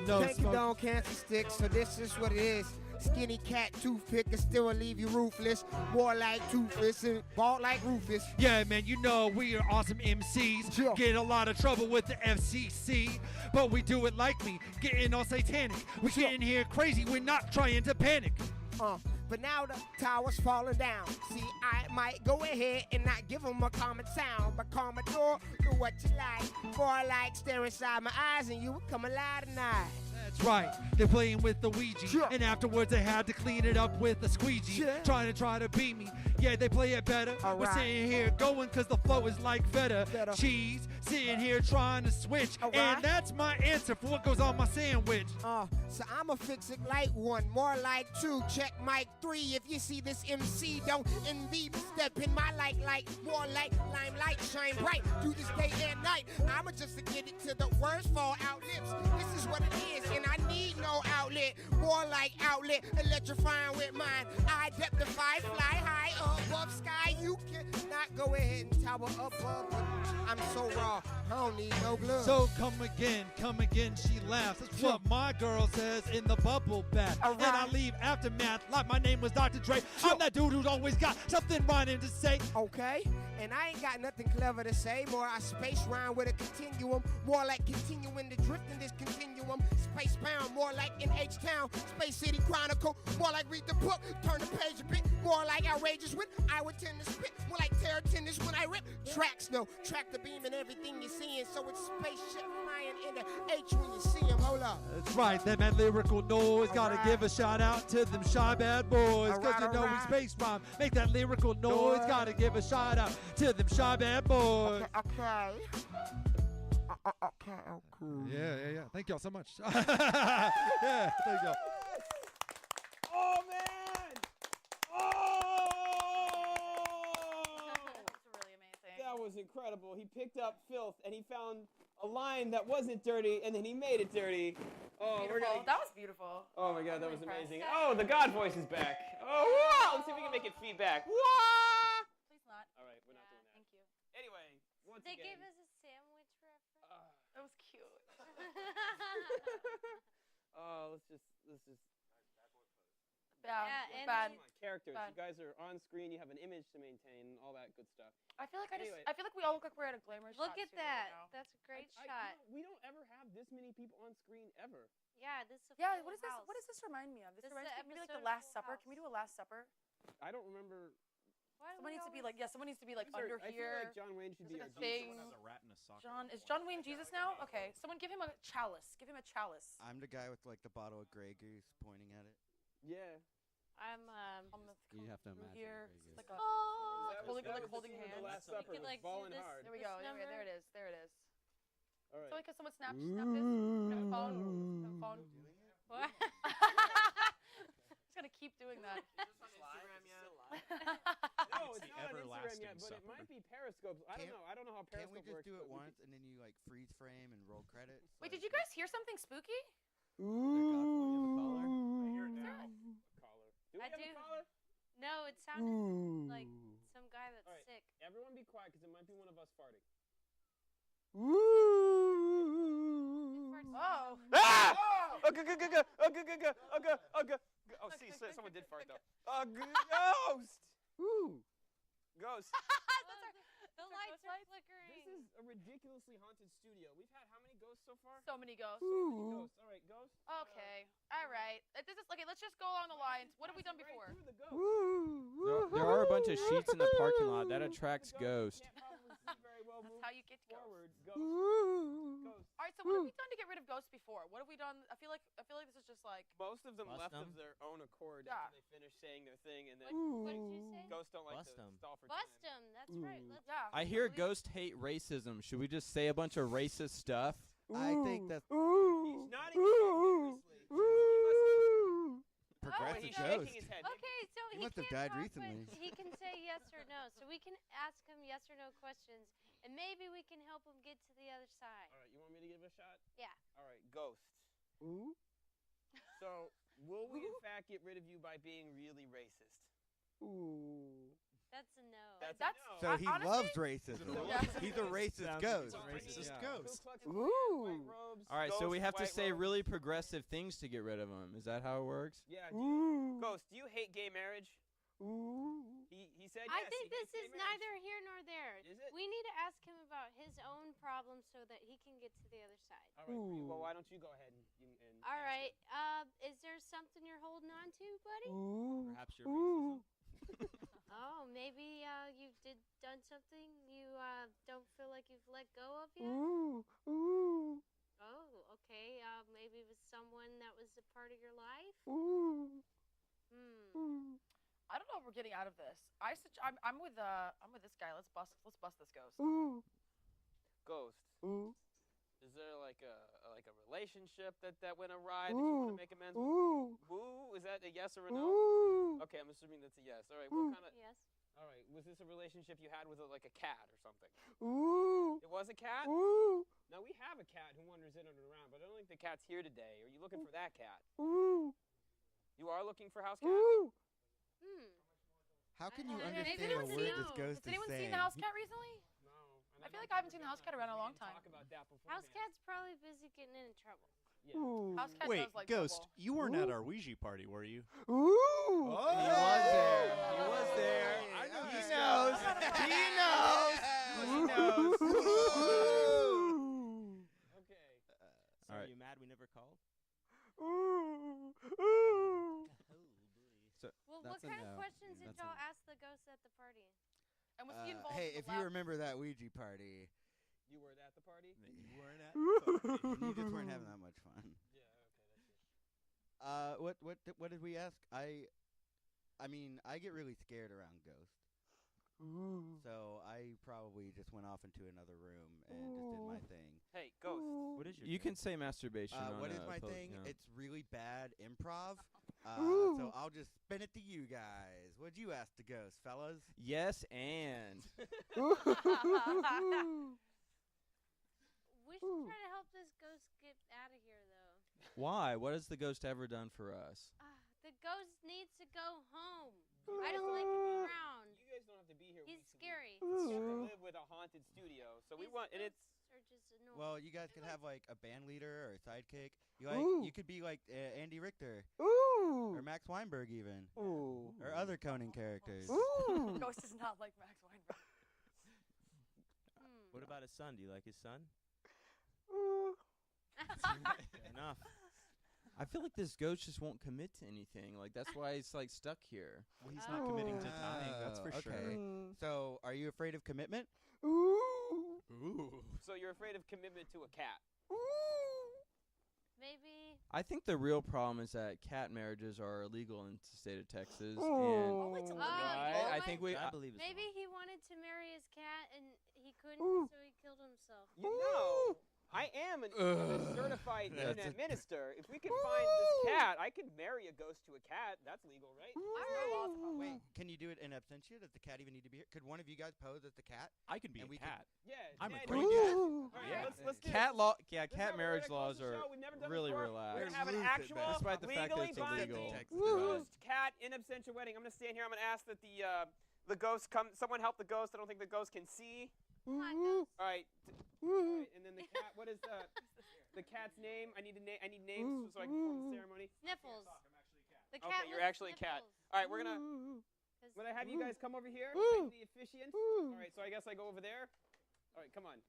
No Can't get down cancer sticks, so this is what it is. Skinny cat toothpick can still leave you roofless. More like toothless and bald like Rufus. Yeah, man, you know we are awesome MCs. Sure. Get a lot of trouble with the FCC, but we do it like me, getting all satanic. We getting here crazy, we're not trying to panic. But now the tower's falling down. See, I might go ahead and not give them a common sound, but Commodore, do what you like. More like stare inside my eyes and you will come alive tonight. That's right, they're playing with the Ouija, and afterwards they had to clean it up with a squeegee. Trying to beat me, yeah, they play it better. We're sitting here going cause the flow is like feta. Cheese, sitting here trying to switch, and that's my answer for what goes on my sandwich. So I'ma fix it like 1, more like 2. Check mic 3. If you see this MC, don't envy. Step in my light, more like limelight, shine bright. Do this day and night. I'ma just get it to the words fall out lips. This is what it is, and I need no outlet. More like outlet, electrifying with mine. I depthify, fly high above sky. You cannot go ahead and tower above. I'm so raw, I don't need no glove. So come again, she laughs. That's what my girl says in the bubble bath. And I leave aftermath like my name was Dr. Dre. I'm that dude who's always got something rhyming to say. Okay, and I ain't got nothing clever to say. More I space rhyme with a continuum. More like continuing to drift in this continuum. Space bound, more like in H-Town. Space City Chronicle, more like read the book. Turn the page a bit, more like outrageous wit. I would tend to spit, more like terror tennis when I rip. Tracks, no, track the beam and everything you're seeing. So it's spaceship flying in the H when you see him. Hold up. That's right, that man lyrical noise. Gotta give a shout out to them shy bad boys. Cause you know we space rhyme. Make that lyrical noise. Gotta give a shout out to them shy bad boys. Okay. Yeah. Thank y'all so much. Yeah, there you go. Oh, man! Oh! That's really amazing. That was incredible. He picked up filth and he found a line that wasn't dirty and then he made it dirty. Oh, Beautiful. That was beautiful. Oh my God, that was impressed. amazing. Oh, the God voice is back. Oh, wow! Let's see if we can make it feedback. Wah! Please not. All right, we're not doing that. Thank you. Anyway, once They again. gave us a sandwich reference. That was cute. Oh, let's just. Yeah, and bad. Come on, characters. Bad. You guys are on screen. You have an image to maintain, and all that good stuff. I feel like Anyway. I feel like we all look like we're at a glamorous Look shot at too that. right now. That's a great You shot. know, we don't ever have this many people on screen ever. Yeah, this is a Yeah, full what is this? house. What does this remind me of? This This is reminds the me maybe like episode the of Last Full Supper. House. Can we do a Last Supper? I don't remember. Why do Someone we needs to be always- like someone needs to be like under I feel here. like John Wayne should be There's our like a Jesus. thing. Someone has a rat in a sock. Is John Wayne Jesus now? Okay, someone give him a chalice. Give him a chalice. I'm the guy with like the bottle of Grey Goose pointing at it. Yeah. I'm You have to through imagine. here. Grey It's Goose. like a Oh, That holding, was like the holding scene of hands. The Last You Supper. could, like, do balling this- hard. There we This go. There number? it is. There it is. All right. So like, can someone snap this? Can I have a phone? Can I have a phone? What? Just gonna keep doing that. No, it's not on Instagram everlasting yet, but it supper. might be Periscope. I don't know. I don't know how Can't Periscope we just works. do it but we once and then you like freeze frame and roll credits? Wait, did you guys hear something spooky? I hear it now. A caller. Do we I have do. a caller? No, it sounded like some guy that's All right. sick. Everyone be quiet because it might be one of us farting. Oh. Ah! Oh, see, someone did fart though. Ghost! Ooh. Ghost. The lights are flickering. This is a ridiculously haunted studio. We've had how many ghosts so far? So many ghosts. All right, ghost. Okay. All right. This is okay. Let's just go along the lines. What have we done before? There are a bunch of sheets in the parking lot that attracts ghosts. That's how you get forward. ghosts. All right. So what have we done to get rid of ghosts before? What have we done? I feel like this is just like Most of them Bust left them? of their own accord Yeah. after they finished saying their thing, and then What did you say? ghosts don't like Bust to 'em. stall for Bust time. him. That's right. Let's yeah. I hear ghosts hate racism. Should we just say a bunch of racist stuff? I think that's He's nodding his head vigorously. progressive he's ghost. shaking his head. Okay, so He he must have can't died talk, recently. but he can say yes or no. So we can ask him yes or no questions, and maybe we can help him get to the other side. All right, you want me to give it a shot? Yeah. All right, ghost. So, will we in fact get rid of you by being really racist? That's a no. That's That's a no. So he honestly- loves racism. Yeah. He's a racist Sounds ghost. like it's a racist Yeah. ghost. Ku Klux Klan, white robes, All right, so we ghost, have to white say robes. really progressive things to get rid of them. Is that how it works? Yeah. Ghost, do you hate gay marriage? He said I yes. think he this hates gay is marriage. neither here nor there. Is it? We need to ask him about his own problems so that he can get to the other side. All right. Well, why don't you go ahead and All ask right. him? Is there something you're holding on to, buddy? Perhaps your racism. Oh, maybe you done something you don't feel like you've let go of yet. Oh, okay. Maybe it was someone of your life? I don't know if we're getting out of this. I'm with this guy. Let's bust this ghost. Ghost. Is there like a relationship that went awry that you want to make amends with? Woo. Is that a yes or a no? Okay, I'm assuming that's a yes. All right. What kind of? Yes. All right. Was this a relationship you had with like a cat or something? Ooh. It was a cat? Ooh. Now we have a cat who wanders in and around, but I don't think the cat's here today. Are you looking for that cat? Ooh. You are looking for house cat? Ooh. How can you Maybe understand they a don't word know. this ghost Has anyone is seen saying? the house cat recently? No. I feel like I haven't seen the house cat around in a long time. Talk about that before. House cat's probably busy getting into trouble. Yeah. House cat Wait, does like Ghost, trouble. you weren't at our Ouija party, were you? Ooh. Oh, he was there. He was there. I know He this knows. guy. He knows. He knows. Okay. So All are right. you mad we never called? So Well, That's what a kind of no. questions did That's a y'all no. ask the ghost at the party? And was he involved Hey, in if the you lab? remember that Ouija party, You were at the party? You weren't at the party. you just weren't having that much fun. Yeah, okay, that's it. What did we ask? I mean, I get really scared around ghosts. So I probably just went off into another room and just did my thing. Hey, Ghost. What is your you thing? can say masturbation. on What is a my public- thing? yeah. It's really bad improv. So I'll just spin it to you guys. What'd you ask the ghost, fellas? Yes, and We should try to help this ghost get out of here, though. why? What has the ghost ever done for us? The ghost needs to go home. I just like him around. You guys don't have to be here. He's week to scary. week. You have to live with a haunted studio. So we These want, and it's. ghosts are just annoying. Well, you guys could have like a band leader or a sidekick. You could be like Andy Richter or Max Weinberg even, or other Conan characters. Ghost is not like Max Weinberg. What about his son? Do you like his son? Enough. I feel like this ghost just won't commit to anything. Like that's why it's like stuck here. Well, he's not committing to dying, that's for okay. sure. So, are you afraid of commitment? Ooh. So you're afraid of commitment to a cat? Maybe. I think the real problem is that cat marriages are illegal in the state of Texas, Oh, and it's illegal. right? I think we. I believe it's Maybe he wanted to marry his cat and he couldn't, so he killed himself. You know, I am a certified internet minister. If we can find this cat, I could marry a ghost to a cat. That's legal, right? Wait, can you do it in absentia? Does the cat even need to be here? Could one of you guys pose as the cat? I can be And a we cat. Yeah. I'm a Dad, great you cat. All right, Yeah. let's do Cat this. law, yeah, This is cat how we're marriage gonna laws close the are show. We've never done this really before. relaxed. We're gonna have an Loose at actual, best. Despite the fact that legally it's illegal. binding Texas ghost cat in absentia wedding. I'm gonna stand here. I'm gonna ask that the ghost come. Someone help the ghost. I don't think the ghost can see. Come on, ghost. All right. All right. And then the cat. What is the cat's name? I need names so I can perform the ceremony. Sniffles. The Okay, cat you're was actually a cat. Sniffles. All right, we're gonna. 'Cause When I have you guys come over here, I'm the officiant. All right, so I guess I go over there. All right, come on.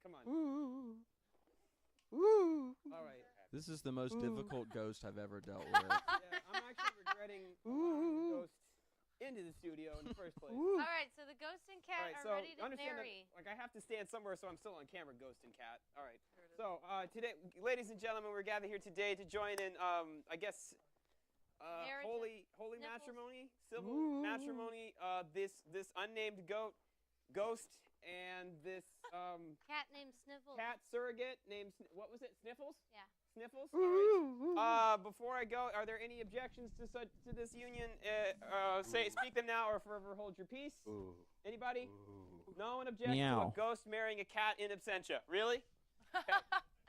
All right. This is the most difficult ghost I've ever dealt with. Yeah, I'm actually regretting allowing the ghost into the studio in the first place. All right, so the ghost and cat All right, are so ready to understand marry. that, like, I have to stand somewhere, so I'm still on camera, ghost and cat. All right. So today, ladies and gentlemen, we're gathered here today to join in, I guess, Marriage holy Sniffles. matrimony, civil matrimony. This unnamed ghost and this Cat named Sniffles. cat surrogate named what was it? Sniffles. Yeah. Sniffles. All right. Before I go, are there any objections to this union? Speak them now, or forever hold your peace. Anybody? No one objects to Meow. a ghost marrying a cat in absentia. Really?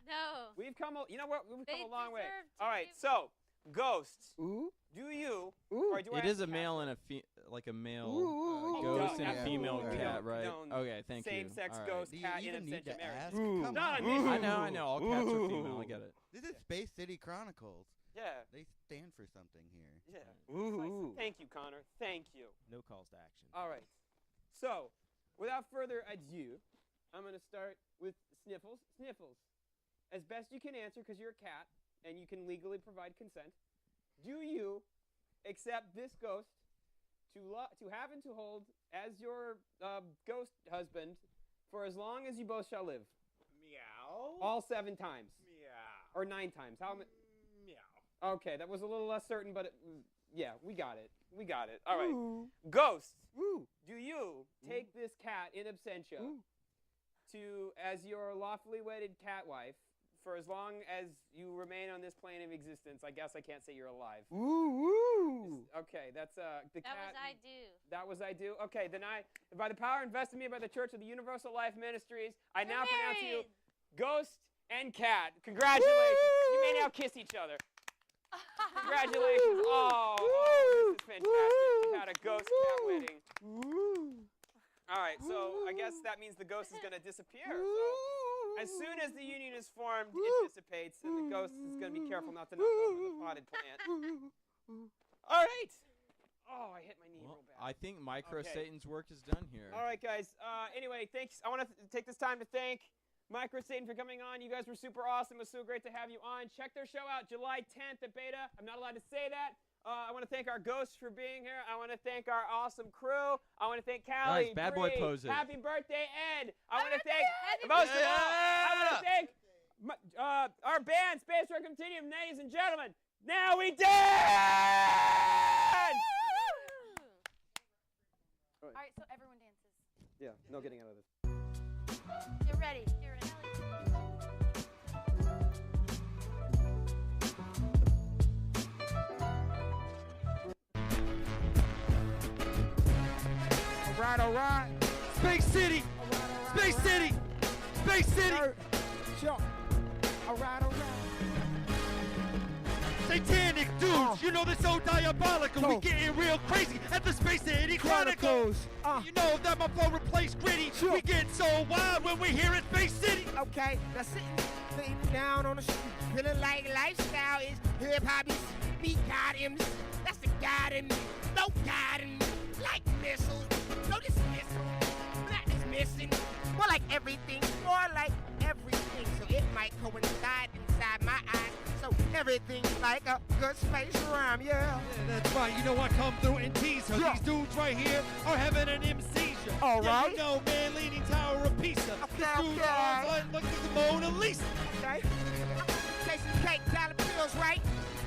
No. We've come. You know what? We've They come a long way. deserve to All right. give- So, ghosts. Do you? Or do I It have is to a cast male them? and a male Oh, ghost duh, and a female absolutely. cat, We right? don't Okay, thank you. Same-sex All right. ghost Do you cat in even need absentia to marriage. ask? Come Not on. an issue. I know. All cats are female. I get it. This is Space City Chronicles. Yeah. They stand for something here. Yeah. Precisely. Thank you, Connor. Thank you. No calls to action. All right. So, without further ado, I'm going to start with Sniffles. Sniffles, as best you can answer, because you're a cat and you can legally provide consent, do you accept this ghost to have and to hold as your ghost husband for as long as you both shall live? Meow. All 7 times. Meow. Or 9 times. How many? Meow. Okay, that was a little less certain, but yeah, we got it. We got it. All right. Ghost, do you take this cat in absentia to as your lawfully wedded cat wife for as long as you remain on this plane of existence? I guess I can't say you're alive. Okay, that's the cat. That was I do. That was I do. Okay, then by the power invested in me by the Church of the Universal Life Ministries, I now pronounce you Ghost and Cat. Congratulations. You may now kiss each other. Congratulations. Oh, this is fantastic. We've had a ghost cat wedding. All right, so I guess that means the ghost is going to disappear. So as soon as the union is formed, it dissipates, and the ghost is going to be careful not to knock over the potted plant. All right. Oh, I hit my knee real bad. I think Microsatan's work is done here. All right, guys. Anyway, thanks. I want to take this time to thank Microsatan for coming on. You guys were super awesome. It was so great to have you on. Check their show out July 10th at Beta. I'm not allowed to say that. I want to thank our ghosts for being here. I want to thank our awesome crew. I want to thank Callie. Nice, bad boy Bree. poses. Happy birthday, Ed. I want to thank, most of all, I want to thank our band, Space Rock Continuum, ladies and gentlemen. Now we dance! All right, so everyone dances. Yeah, no getting out of this. Get ready. Get ready. All right. Space City! Space City! Space City! Sure. All right. Satanic dudes, you know they're so diabolical. We getting real crazy at the Space City Chronicles. You know that my flow replaced gritty. We get so wild when we hear it, Space City. Okay, now sitting down on the street, feeling like lifestyle is hip-hop is beat God in me. That's the God in me. No God in me. Like missiles. No dismissal. Not dismissing. More like everything. More like everything. So it might coincide inside my eyes. So everything's like a good space rhyme, yeah. That's right. You know I come through and tease her. These dudes right here are having an seizure. All right. You know, man, Leaning Tower of Pisa. This dude's arms are like the Mona Lisa. Okay. Chasing cake, dollar bills, right?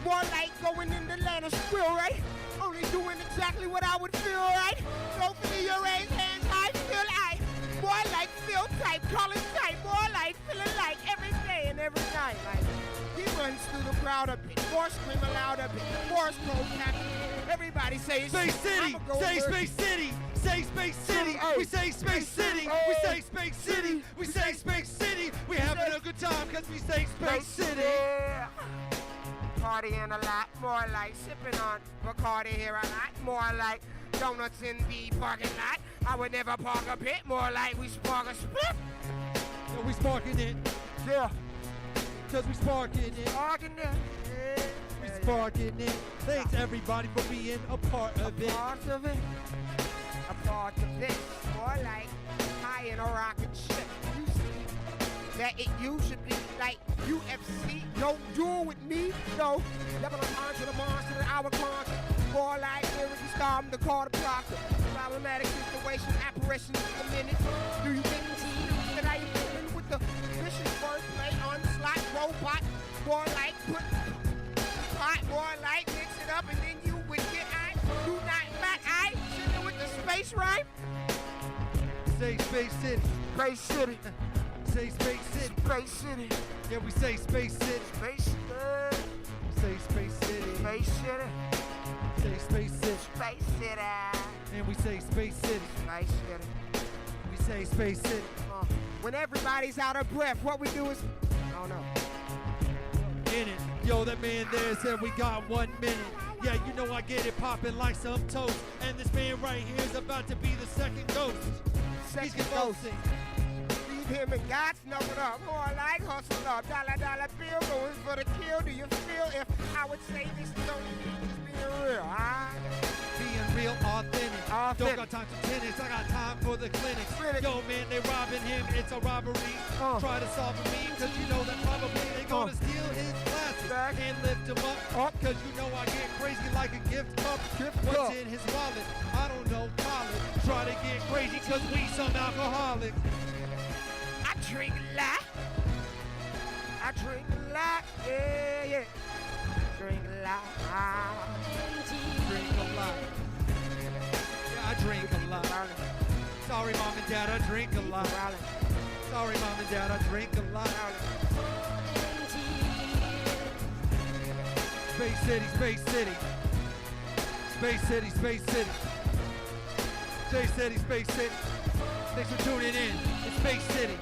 More like going in the land of squill, right? Only doing exactly what I would feel, right? Go for me, your raised hands high, feel I. More like feel type, calling type. More like feeling like every day and every night, like. He runs through the crowd a bit, more scream aloud a bit, more smoke happy. Everybody say Space City, say Space City, say Space City, we say Space City, we say Space City, we say Space City. We having a good time because we say Space City. Partying a lot, more like sipping on Bacardi here a lot, more like donuts in the parking lot. I would never park a pit, more like we spark a split. So we sparking it, yeah. Cause we sparking it. Sparking it. Yeah. We sparking it. Thanks everybody for being a part of it. A part of it. A part of this. More like high in a rocket ship. You see that it used to be like UFC. Don't duel with me. No. Double entendre, the monster, the hourglass. More like lyrical storm, the quarter blocker. Problematic situation, apparition in a minute. Do you think that I am dealing with the vicious wordplay on slot robot? More like put pot, more like mix it up and then you would get I do not mat I chilling with the space rhyme. Say Space City. Space City. Say Space City. Space City. Yeah, we say Space City. Space City. Say Space City. Space City. Say Space City. Space City. And we say Space City. Space City. We say Space City. When everybody's out of breath, what we do is, I don't know. In it. Yo, that man there said we got 1 minute. Yeah, you know I get it popping like some toast. And this man right here is about to be the second ghost. He's convulsing. Leave him and God's numbered up. More like hustle up. Dollar bill going for the kill. Do you feel if I would say this is only me just being real? Being real authentic. Don't got time for tennis. I got time for the clinics. Yo, man, they robbing him. It's a robbery. Try to solve a me, cause you know that probably they gonna steal his glasses and lift him up. Cause you know I get crazy like a gift cup. What's in his wallet? I don't know, college. Try to get crazy cause we some alcoholics. I drink a lot. I drink a lot. Yeah, yeah. drink a lot. Drink a lot. Yeah, I drink a lot. Sorry, mom and dad, I drink a lot. Sorry, mom and dad, I drink a lot. Space City, Space City. Space City, Space City. Space City, Space City. Thanks for tuning in. It's Space City.